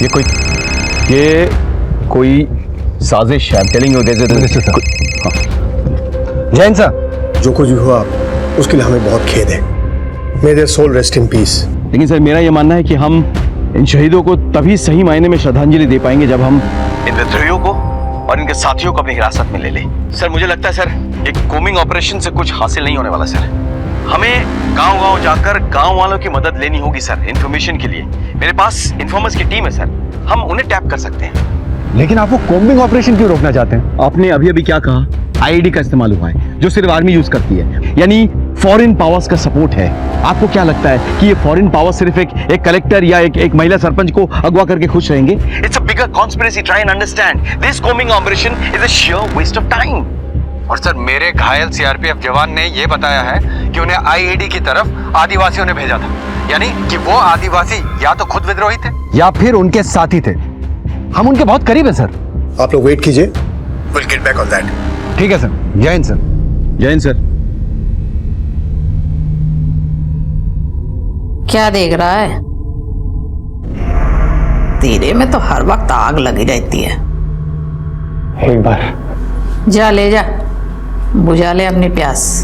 ये कोई साजिश है। टेलिंग यू जैन साहब, जो कुछ भी हुआ उसके लिए हमें बहुत खेद है। May their soul rest in peace. लेकिन सर मेरा यह मानना है कि हम इन शहीदों को तभी सही मायने में श्रद्धांजलि दे पाएंगे जब हम इन विद्रोहियों को और इनके साथियों को अपनी हिरासत में ले ले। सर मुझे लगता है सर एक कोमिंग ऑपरेशन से कुछ हासिल नहीं होने वाला सर। हमें गांव-गांव जाकर गांव वालों की मदद लेनी होगी सर, इंफॉर्मेशन के लिए। मेरे पास इन्फॉर्मर्स की टीम है सर, हम उन्हें टैप कर सकते हैं। लेकिन आप वो कॉम्बिंग ऑपरेशन क्यों रोकना चाहते हैं? आपने अभी अभी क्या कहा? आईईडी का इस्तेमाल हुआ है जो सिर्फ आर्मी यूज करती है, यानी फॉरेन पावर्स का सपोर्ट है। आपको क्या लगता है कि ये फॉरेन पावर सिर्फ एक कलेक्टर या एक महिला सरपंच को अगवा करके खुश रहेंगे? It's a bigger conspiracy. Try and understand this combing operation is a sheer waste of time. और सर मेरे घायल सीआरपीएफ जवान ने यह बताया है कि उन्हें आईईडी की तरफ आदिवासियों ने भेजा था, यानी कि वो आदिवासी या तो खुद विद्रोही थे या फिर उनके साथी थे। हम उनके बहुत करीब है सर। आप लोग वेट कीजिए, will get back on that. ठीक है सर। जय हिंद सर। जय हिंद सर। क्या देख रहा है? तेरे में तो हर वक्त आग लगी रहती है। एक बार जा ले जा, बुझा ले अपनी प्यास।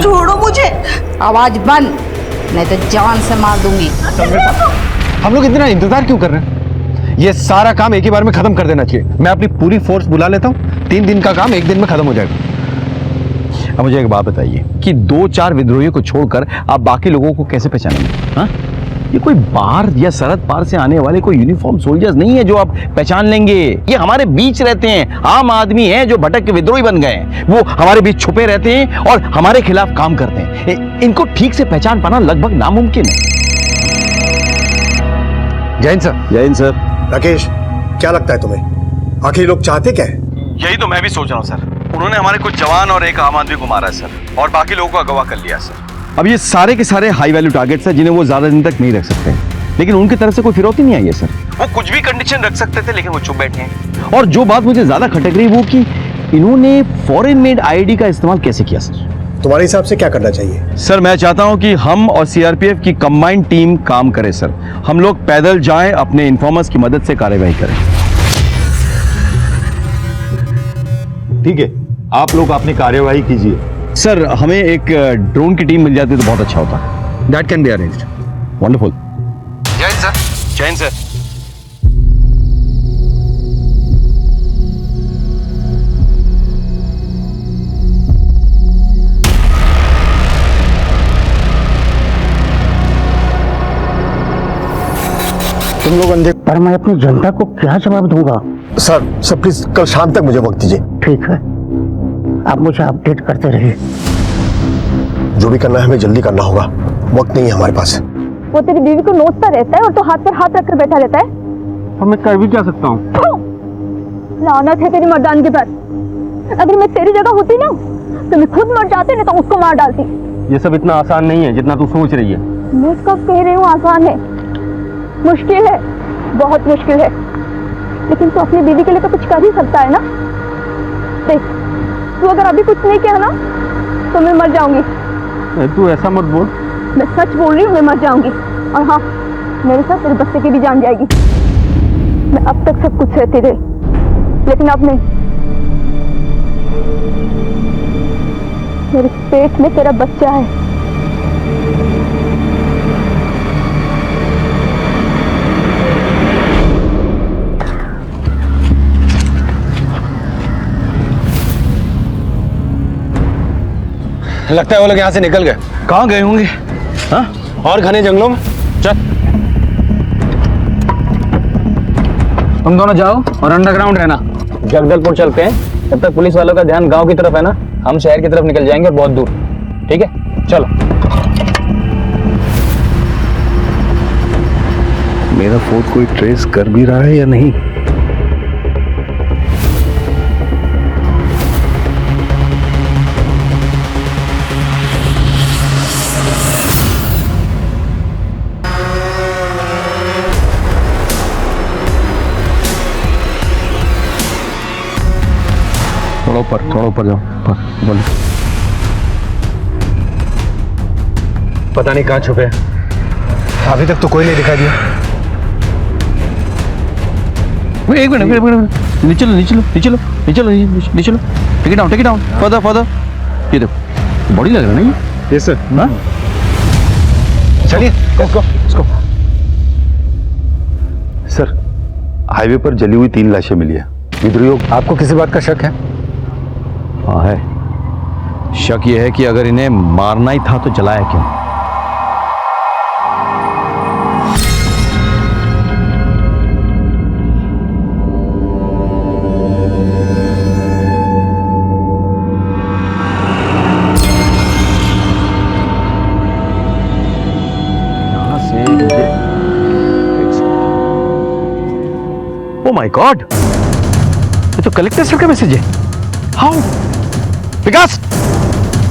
छोड़ो मुझे। आवाज बंद, नहीं तो जान से मार दूंगी। हम लोग इतना इंतजार क्यों कर रहे हैं? ये सारा काम एक ही बार में खत्म कर देना चाहिए। मैं अपनी पूरी फोर्स बुला लेता हूँ, 3 दिन का काम 1 दिन में खत्म हो जाएगा। अब मुझे एक बात बताइए कि 2-4 विद्रोहियों को छोड़कर आप बाकी लोगों को कैसे पहचानेंगे? हाँ, ये कोई बाहर या सरहद पार से आने वाले कोई यूनिफॉर्म सोल्जर्स नहीं है जो आप पहचान लेंगे। ये हमारे बीच रहते हैं, आम आदमी हैं जो भटक के विद्रोही बन गए हैं। वो हमारे बीच छुपे रहते हैं और हमारे खिलाफ काम करते हैं। इनको ठीक से पहचान पाना लगभग नामुमकिन है। जैन सर। जय हिंद सर। राकेश, क्या लगता है तुम्हें आखिर लोग चाहते क्या है? यही तो मैं भी सोच रहा हूँ सर। उन्होंने हमारे कुछ जवान और एक आम आदमी को मारा है सर, और बाकी लोगों को अगवा कर लिया सर। अब ये सारे के सारे हाई वैल्यू टारगेट्स हैं जिन्हें वो ज्यादा दिन तक नहीं रख सकते, लेकिन उनकी तरफ से कोई फिरौती नहीं आई है सर। वो कुछ भी कंडीशन रख सकते थे लेकिन वो चुप बैठे हैं। और जो बात मुझे ज्यादा खटक रही वो कि इन्होंने फॉरेन मेड आईडी का इस्तेमाल कैसे किया सर? तुम्हारे हिसाब से क्या करना चाहिए? सर मैं चाहता हूं कि हम और सीआरपीएफ की कंबाइंड टीम काम करे सर। हम लोग पैदल जाएं, अपने इन्फॉर्मर्स की मदद से कार्यवाही करें। ठीक है, आप लोग अपनी कार्यवाही कीजिए। सर हमें एक ड्रोन की टीम मिल जाती तो बहुत अच्छा होता। That can be arranged. Wonderful. जय हिंद सर। जय हिंद सर। तुम लोग अंधे, पर मैं अपनी जनता को क्या जवाब दूंगा? सर प्लीज कल शाम तक मुझे वक्त दीजिए। ठीक है, आप मुझे अपडेट करते रहिए। जो भी करना है हमें जल्दी करना होगा, वक्त नहीं है हमारे पास। वो तेरी बीवी को नोचता रहता है और तो हाथ पर हाथ रखकर बैठा रहता है। और मैं कर भी क्या सकता हूँ? लानत है तेरी मर्दानगी पर। अगर मैं तेरी जगह होती ना तो मैं खुद मर जाती, नहीं तो उसको मार डालती। ये सब इतना आसान नहीं है जितना तू सोच रही है। मैं कब कह रही हूँ आसान है? मुश्किल है, बहुत मुश्किल है। लेकिन तू अपनी बीवी के लिए तो कुछ कर ही सकता है ना। देख, तू अगर अभी कुछ नहीं किया ना तो मैं मर जाऊंगी। तू ऐसा मत बोल। मैं सच बोल रही हूँ, मैं मर जाऊंगी। और हाँ, मेरे साथ तेरे बच्चे की भी जान जाएगी। मैं अब तक सब कुछ सहती रही, लेकिन अब नहीं। मेरे पेट में तेरा बच्चा है। लगता है वो लोग यहाँ से निकल गए। कहाँ गए होंगे? हाँ, और घने जंगलों में। चल तुम दोनों जाओ और अंडरग्राउंड रहना। जगदलपुर चलते हैं, तब तक पुलिस वालों का ध्यान गांव की तरफ है ना, हम शहर की तरफ निकल जाएंगे और बहुत दूर। ठीक है, चलो। मेरा फोन कोई ट्रेस कर भी रहा है या नहीं? थोड़ा ऊपर जाओ। बोलो। पता नहीं कहाँ छुपे हैं। अभी तक तो कोई नहीं दिखाई दिया। एक मिनट, नीचे लो। Take it down, further. ये देखो, बॉडी लग रहा है ना ये? Yes sir. हाँ? चलिए, इसको। सर, हाईवे पर जली हुई 3 लाशें मिली है। विद्रोहियों, आपको किसी बात का शक है? हाँ है। शक ये है कि अगर इन्हें मारना ही था तो जलाया क्यों? यहां से ओ माय गॉड, ये तो कलेक्टर सर का मैसेज है। हाउ? विकास,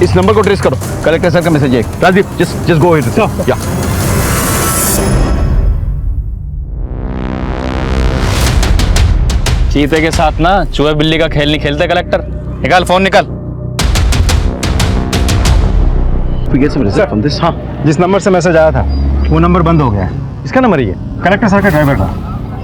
इस नंबर को ट्रेस करो। कलेक्टर सर का मैसेज है। Rajdeep, just go ahead. या चीते के साथ ना चूहे बिल्ली का खेल नहीं खेलते कलेक्टर। निकाल फोन, निकाल। हाँ, जिस नंबर से मैसेज आया था वो नंबर बंद हो गया है। इसका नंबर ही है, कलेक्टर सर का ड्राइवर का,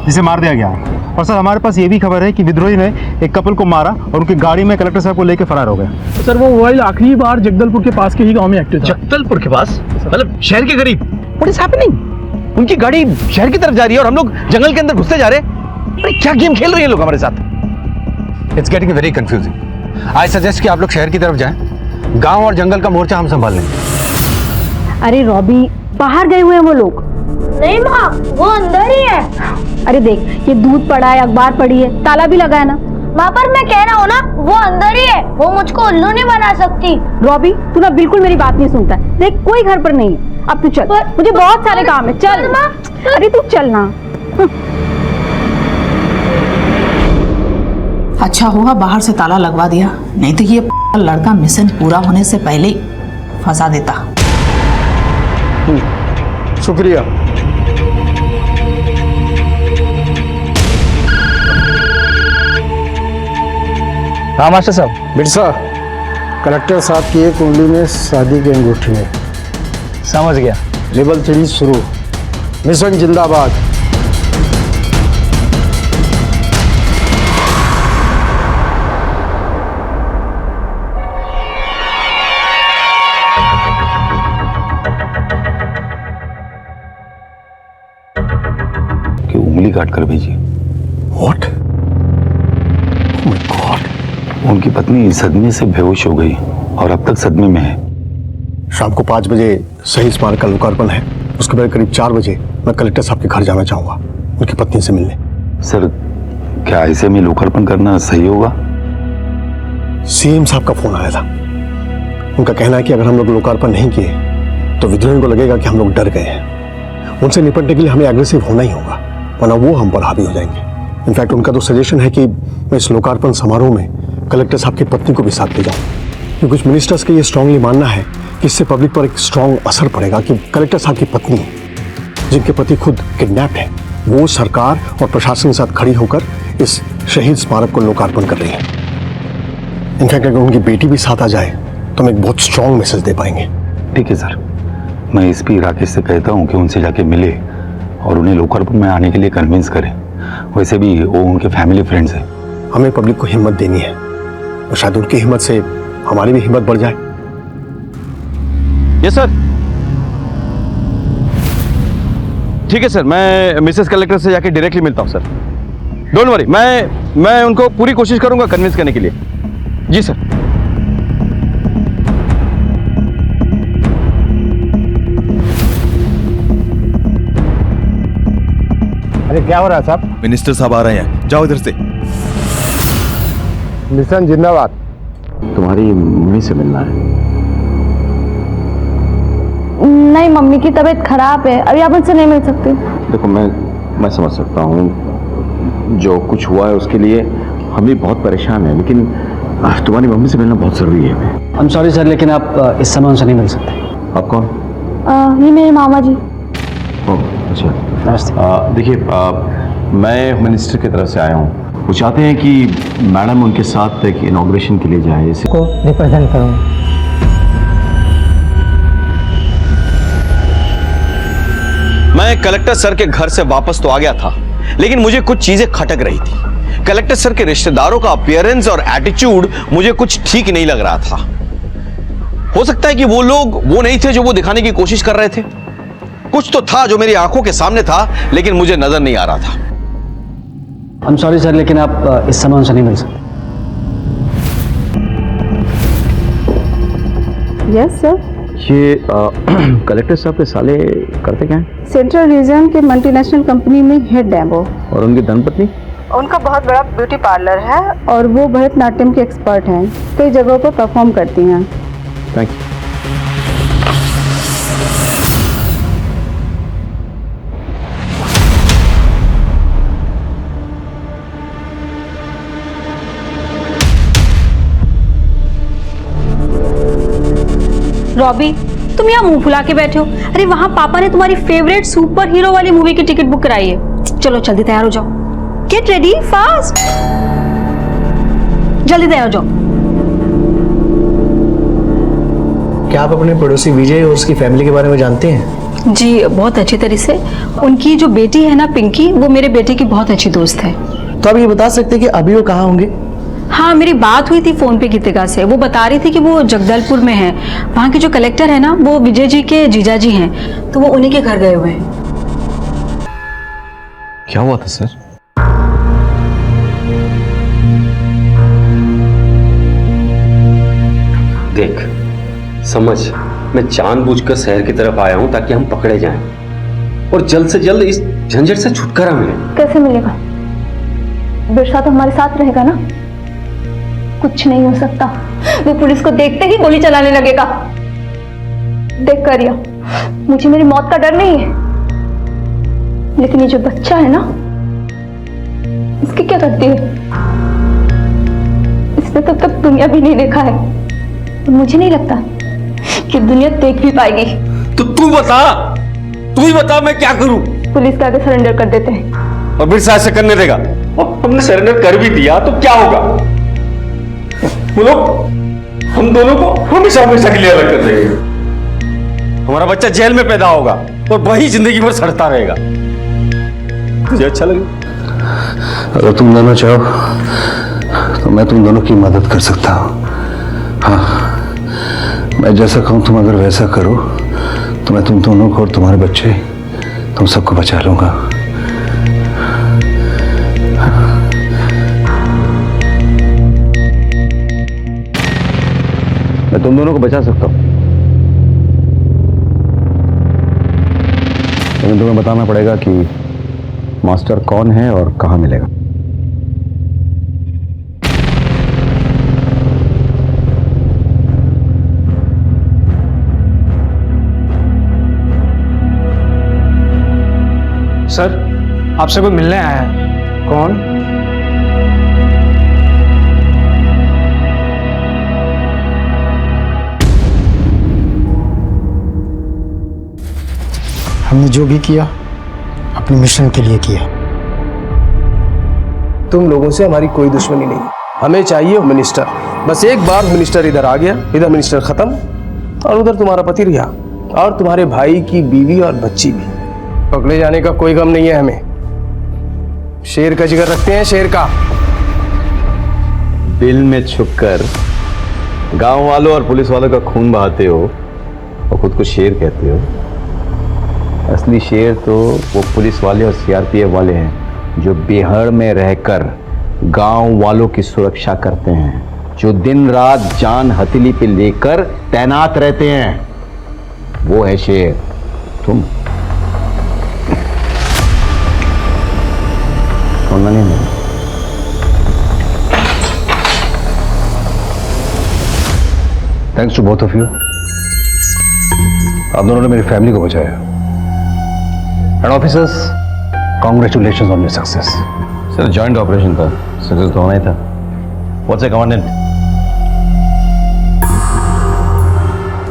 जिसे मार दिया गया है। और सर हमारे पास ये भी खबर है कि विद्रोही ने एक कपल को मारा और उनकी गाड़ी में कलेक्टर साहब को लेकर फरार हो गए। सर वो मोबाइल आखिरी बार जगदलपुर के पास के ही गांव में एक्टिव था। जगदलपुर के पास मतलब शहर के करीब? What is happening? उनकी गाड़ी शहर की तरफ जा रही है और हम लोग जंगल के अंदर घुसते जा रहे हैं। अरे क्या गेम खेल रहे हैं लोग हमारे साथ? It's getting very confusing. I suggest कि आप लोग शहर की तरफ जाएं, गांव और जंगल का मोर्चा हम संभाल लेंगे। अरे रॉबी, बाहर गए हुए हैं वो लोग। नहीं माँ, वो अंदर ही है। अरे देख, ये दूध पड़ा है, अखबार पड़ी है, ताला भी लगा है ना। माँ पर मैं कह रहा हूँ ना, वो अंदर ही है। वो मुझको उल्लू नहीं बना सकती। रॉबी, तू ना बिल्कुल मेरी बात नहीं सुनता है। देख, कोई घर पर नहीं है। अब तू चल, मुझे बहुत सारे काम है। चल। अरे तू चल ना। अच्छा हुआ बाहर से ताला लगवा दिया, नहीं तो ये लड़का मिशन पूरा होने से पहले ही फंसा देता। शुक्रिया। हाँ मास्टर साहब। बिरसा, कलेक्टर साहब की एक उंगली में शादी की अंगूठी है। समझ गया। लेवल 3 शुरू। मिशन जिंदाबाद। कि उंगली काट कर भेजिए। What? Oh my God! उनकी पत्नी सदमे से बेहोश हो गई और अब तक सदमे में है। शाम को 5 बजे शहीद स्मारक का लोकार्पण है। उसके बाद करीब 4 बजे मैं कलेक्टर साहब के घर जाना चाहूंगा उनकी पत्नी से मिलने। सर, क्या ऐसे में लोकार्पण करना सही होगा? सीएम साहब का फोन आया था। उनका कहना है कि अगर हम लोग लोकार्पण नहीं किए तो विद्रोहियों को लगेगा कि हम लोग डर गए हैं। उनसे निपटने के लिए हमें एग्रेसिव होना ही होगा, वरना वो हम पर हावी हो जाएंगे। इनफैक्ट उनका तो सजेशन है कि मैं इस लोकार्पण समारोह में कलेक्टर साहब की पत्नी को भी साथ ले जाऊं। कुछ मिनिस्टर्स का ये स्ट्रांगली मानना है कि इससे पब्लिक पर एक स्ट्रांग असर पड़ेगा कि कलेक्टर साहब की पत्नी, जिनके पति खुद किडनैप्ड है, वो सरकार और प्रशासन के साथ खड़ी होकर इस शहीद स्मारक को लोकार्पण कर रही है। इनफैक्ट अगर उनकी बेटी भी साथ आ जाए तो हम एक बहुत स्ट्रांग मैसेज दे पाएंगे। ठीक है सर, मैं एसपी राकेश से कहता हूँ कि उनसे जाके मिले और उन्हें लोकार्पण में आने के लिए कन्विंस करें। वैसे भी वो उनके फैमिली फ्रेंड्स हैं। हमें पब्लिक को हिम्मत देनी है और शायद उनकी हिम्मत से हमारी भी हिम्मत बढ़ जाए। Yes sir. ठीक है सर, मैं मिसेस कलेक्टर से जाके डायरेक्टली मिलता हूं सर। डोंट वरी, मैं उनको पूरी कोशिश करूंगा कन्विंस करने के लिए। जी सर। अरे क्या हो रहा है साहब? मिनिस्टर साहब आ रहे हैं, जाओ इधर से। मिशन जिंदाबाद। तुम्हारी मम्मी से मिलना है। नहीं, मम्मी की तबीयत खराब है, अभी आप उनसे नहीं मिल सकते। देखो, मैं समझ सकता हूँ जो कुछ हुआ है उसके लिए हम भी बहुत परेशान हैं, लेकिन तुम्हारी मम्मी से मिलना बहुत जरूरी है। आई एम सॉरी सर, लेकिन आप इस समय उनसे नहीं मिल सकते। आप कौन? ये मेरे मामा जी। अच्छा, देखिए, मैं होम मिनिस्टर की तरफ से आया हूँ। वो चाहते हैं कि मैडम उनके साथ एक इनॉग्रेशन के लिए जाए। इसे को रिप्रेजेंट करूँ। मैं कलेक्टर सर के घर से वापस तो आ गया था, लेकिन मुझे कुछ चीजें खटक रही थी। कलेक्टर सर के रिश्तेदारों का अपीयरेंस और एटीट्यूड मुझे कुछ ठीक नहीं लग रहा था। हो सकता है कि वो लोग वो नहीं थे जो वो दिखाने की कोशिश कर रहे थे। कुछ तो था जो मेरी आंखों के सामने था, लेकिन मुझे नजर नहीं आ रहा था। आई एम सॉरी सर, लेकिन आप इस समय उनसे नहीं मिल सकते। Yes sir. ये कलेक्टर साहब के साले करते क्या हैं? सेंट्रल रीजन के मल्टीनेशनल कंपनी में हेड है वो। और उनकी धर्मपत्नी? उनका बहुत बड़ा ब्यूटी पार्लर है और वो भरतनाट्यम के एक्सपर्ट हैं। कई जगहों पर परफॉर्म करती हैं। Thank you. रॉबी, तुम यहाँ मुंह फुला के बैठे हो। अरे वहाँ पापा ने तुम्हारी फेवरेट सुपर हीरो वाली मूवी की टिकट बुक कराई है। चलो जल्दी तैयार हो जाओ। गेट रेडी फास्ट, जल्दी तैयार हो जाओ। क्या आप अपने पड़ोसी विजय और उसकी फैमिली के बारे में जानते हैं? जी बहुत अच्छी तरह से। उनकी जो बेटी है ना पिंकी, वो मेरे बेटे की बहुत अच्छी दोस्त है। तो आप ये बता सकते हैं कि अभी वो कहाँ होंगे? हाँ, मेरी बात हुई थी फोन पे गीतिका से। वो बता रही थी कि वो जगदलपुर में है। वहाँ के जो कलेक्टर है ना, वो विजय जी के जीजा जी हैं, तो वो उन्हीं के घर गए हुए हैं। क्या हुआ था सर? देख समझ, मैं जानबूझकर शहर की तरफ आया हूं ताकि हम पकड़े जाएं और जल्द से जल्द इस झंझट से छुटकारा मिले। कैसे मिलेगा? बिरसा तो हमारे साथ रहेगा ना। कुछ नहीं हो सकता, वो पुलिस को देखते ही गोली चलाने लगेगा। देख कर रिया, मुझे मेरी मौत का डर नहीं है, लेकिन ये जो बच्चा है ना, इसकी क्या गलती है? इसने तब तक दुनिया भी नहीं देखा है और मुझे नहीं लगता कि दुनिया देख भी पाएगी। तो तू ही बता मैं क्या करूं? पुलिस के आगे सरेंडर कर देते हैं। और बिरसा ऐसे करने देगा? और हमने सरेंडर कर भी दिया तो क्या होगा? वो लोग हम दोनों को हमेशा हमेशा के लिए अलग कर देंगे। हमारा बच्चा जेल में पैदा होगा और वही जिंदगी भर सड़ता रहेगा। तुझे अच्छा लगे? अगर तुम दोनों चाहो तो मैं तुम दोनों की मदद कर सकता हूँ। हाँ, मैं जैसा कहूँ तुम अगर वैसा करो तो मैं तुम दोनों को और तुम्हारे बच्चे तुम सबको बचा लूंगा। मैं तुम दोनों को बचा सकता हूं, लेकिन तुम्हें बताना पड़ेगा कि मास्टर कौन है और कहां मिलेगा। सर, आपसे कोई मिलने आया है। कौन? हमने जो भी किया अपने मिशन के लिए किया। तुम लोगों से हमारी कोई दुश्मनी नहीं, हमें चाहिए मिनिस्टर। बस एक बार मिनिस्टर इधर आ गया, इधर मिनिस्टर खत्म और उधर तुम्हारा पति रिहा और तुम्हारे भाई की बीवी और बच्ची भी। पकड़े जाने का कोई गम नहीं है हमें। शेर का जिगर रखते हैं, शेर का। बिल में छुपकर गांव वालों और पुलिस वालों का खून बहाते हो और खुद को शेर कहते हो। असली शेर तो वो पुलिस वाले और सीआरपीएफ वाले हैं जो बिहार में रहकर गांव वालों की सुरक्षा करते हैं, जो दिन रात जान हथेली पे लेकर तैनात रहते हैं। वो है शेर। तुम सुनना नहीं है। Thanks to both of you. आप दोनों ने मेरी फैमिली को बचाया। And officers, congratulations on your success. Sir, joint operation था, सक्सेस तो होना ही था। What's a commandant?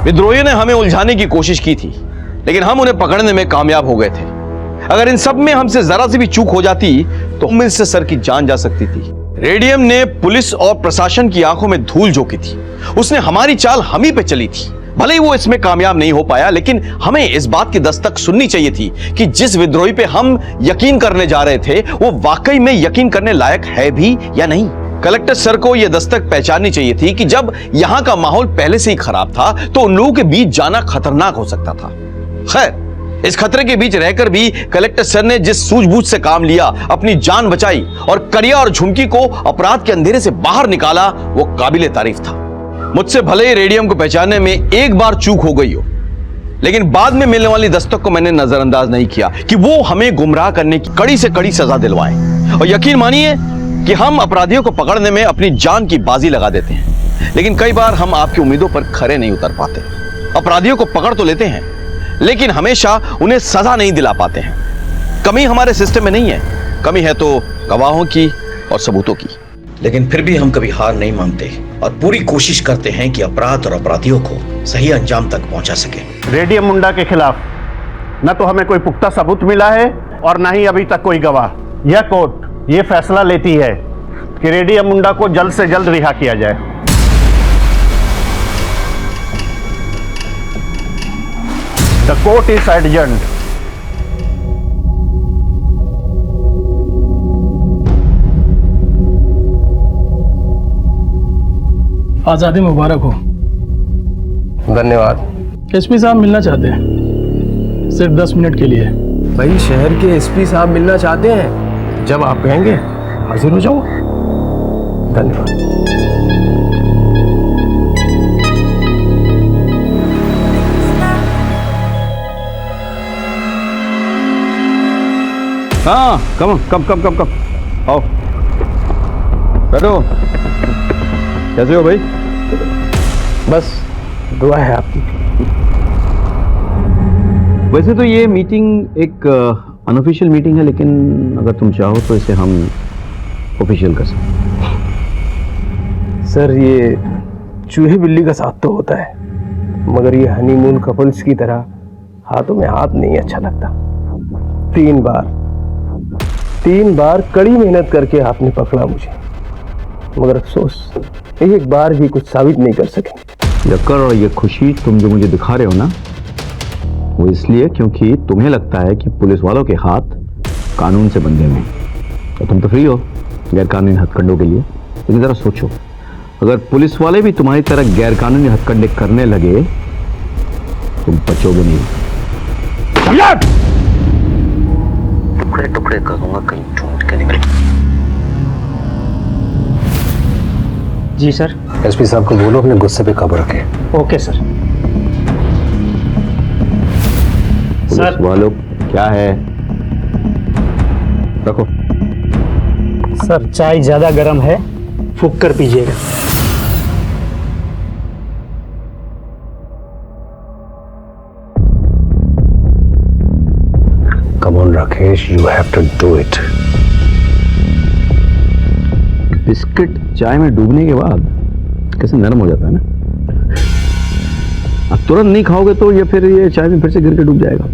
विद्रोहियों ने हमें उलझाने की कोशिश की थी, लेकिन हम उन्हें पकड़ने में कामयाब हो गए थे। अगर इन सब में हमसे जरा सी भी चूक हो जाती तो मुझ से सर की जान जा सकती थी। रेडियम ने पुलिस और प्रशासन की आंखों में धूल झोंकी थी। उसने हमारी चाल हम ही पे चली थी। भले ही वो इसमें कामयाब नहीं हो पाया, लेकिन हमें इस बात की दस्तक सुननी चाहिए थी कि जिस विद्रोही पे हम यकीन करने जा रहे थे वो वाकई में यकीन करने लायक है भी या नहीं। कलेक्टर सर को यह दस्तक पहचाननी चाहिए थी कि जब यहां का माहौल पहले से ही खराब था तो उन लोगों के बीच जाना खतरनाक हो सकता था। खैर, इस खतरे के बीच रहकर भी कलेक्टर सर ने जिस सूझबूझ से काम लिया, अपनी जान बचाई और करिया और झुमकी को अपराध के अंधेरे से बाहर निकाला, वो काबिले तारीफ था। मुझसे भले ही रेडियम को पहचानने में एक बार चूक हो गई हो, लेकिन बाद में मिलने वाली दस्तक को मैंने नजरअंदाज नहीं किया कि वो हमें गुमराह करने की कड़ी से कड़ी सजा दिलवाएं। और यकीन मानिए कि हम अपराधियों को पकड़ने में अपनी जान की बाजी लगा देते हैं, लेकिन कई बार हम आपकी उम्मीदों पर खरे नहीं उतर पाते। अपराधियों को पकड़ तो लेते हैं, लेकिन हमेशा उन्हें सजा नहीं दिला पाते हैं। कमी हमारे सिस्टम में नहीं है, कमी है तो गवाहों की और सबूतों की। लेकिन फिर भी हम कभी हार नहीं मानते और पूरी कोशिश करते हैं कि अपराध और अपराधियों को सही अंजाम तक पहुंचा सके। रेडियम मुंडा के खिलाफ न तो हमें कोई पुख्ता सबूत मिला है और न ही अभी तक कोई गवाह। यह कोर्ट ये फैसला लेती है कि रेडियम मुंडा को जल्द से जल्द रिहा किया जाए। The court is adjourned. आजादी मुबारक हो। धन्यवाद। एसपी साहब मिलना चाहते हैं, सिर्फ 10 मिनट के लिए। भाई, शहर के एसपी साहब मिलना चाहते हैं, जब आप कहेंगे हाजिर हो जाऊंगा। धन्यवाद। हाँ, कम आओ, बैठो। कैसे हो भाई? बस दुआ है आपकी। वैसे तो ये मीटिंग एक अनऑफिशियल मीटिंग है, लेकिन अगर तुम चाहो तो इसे हम ऑफिशियल कर सकते हैं। सर, ये चूहे बिल्ली का साथ तो होता है, मगर ये हनीमून कपल्स की तरह हाथों में हाथ नहीं अच्छा लगता। 3 बार कड़ी मेहनत करके आपने पकड़ा मुझे, मगर अफसोस एक बार भी कुछ साबित नहीं कर सकेंगे। यक्कर, और ये खुशी तुम जो मुझे दिखा रहे हो ना, वो इसलिए क्योंकि तुम्हें लगता है कि पुलिस वालों के हाथ कानून से बंधे हुए हैं तो तुम तो फ्री हो गैर कानूनी हथकंडों के लिए। लेकिन जरा सोचो, अगर पुलिस वाले भी तुम्हारी तरह गैर कानूनी हथकंडे करने लगे, तुम बचोगे नहीं। टुकड़े टुकड़े करूंगा कहीं ढूंढ के निकल। जी सर। एसपी साहब को बोलो अपने गुस्से पे काबू रखे। Okay sir. पुलिस वालों क्या है? रखो। सर चाय ज्यादा गर्म है, फूंक कर पीजिएगा। Come on Rakesh, you have to do it. Biscuit चाय में डूबने के बाद कैसे नरम हो जाता है ना। अब तुरंत नहीं खाओगे तो ये फिर ये चाय में फिर से गिर के डूब जाएगा।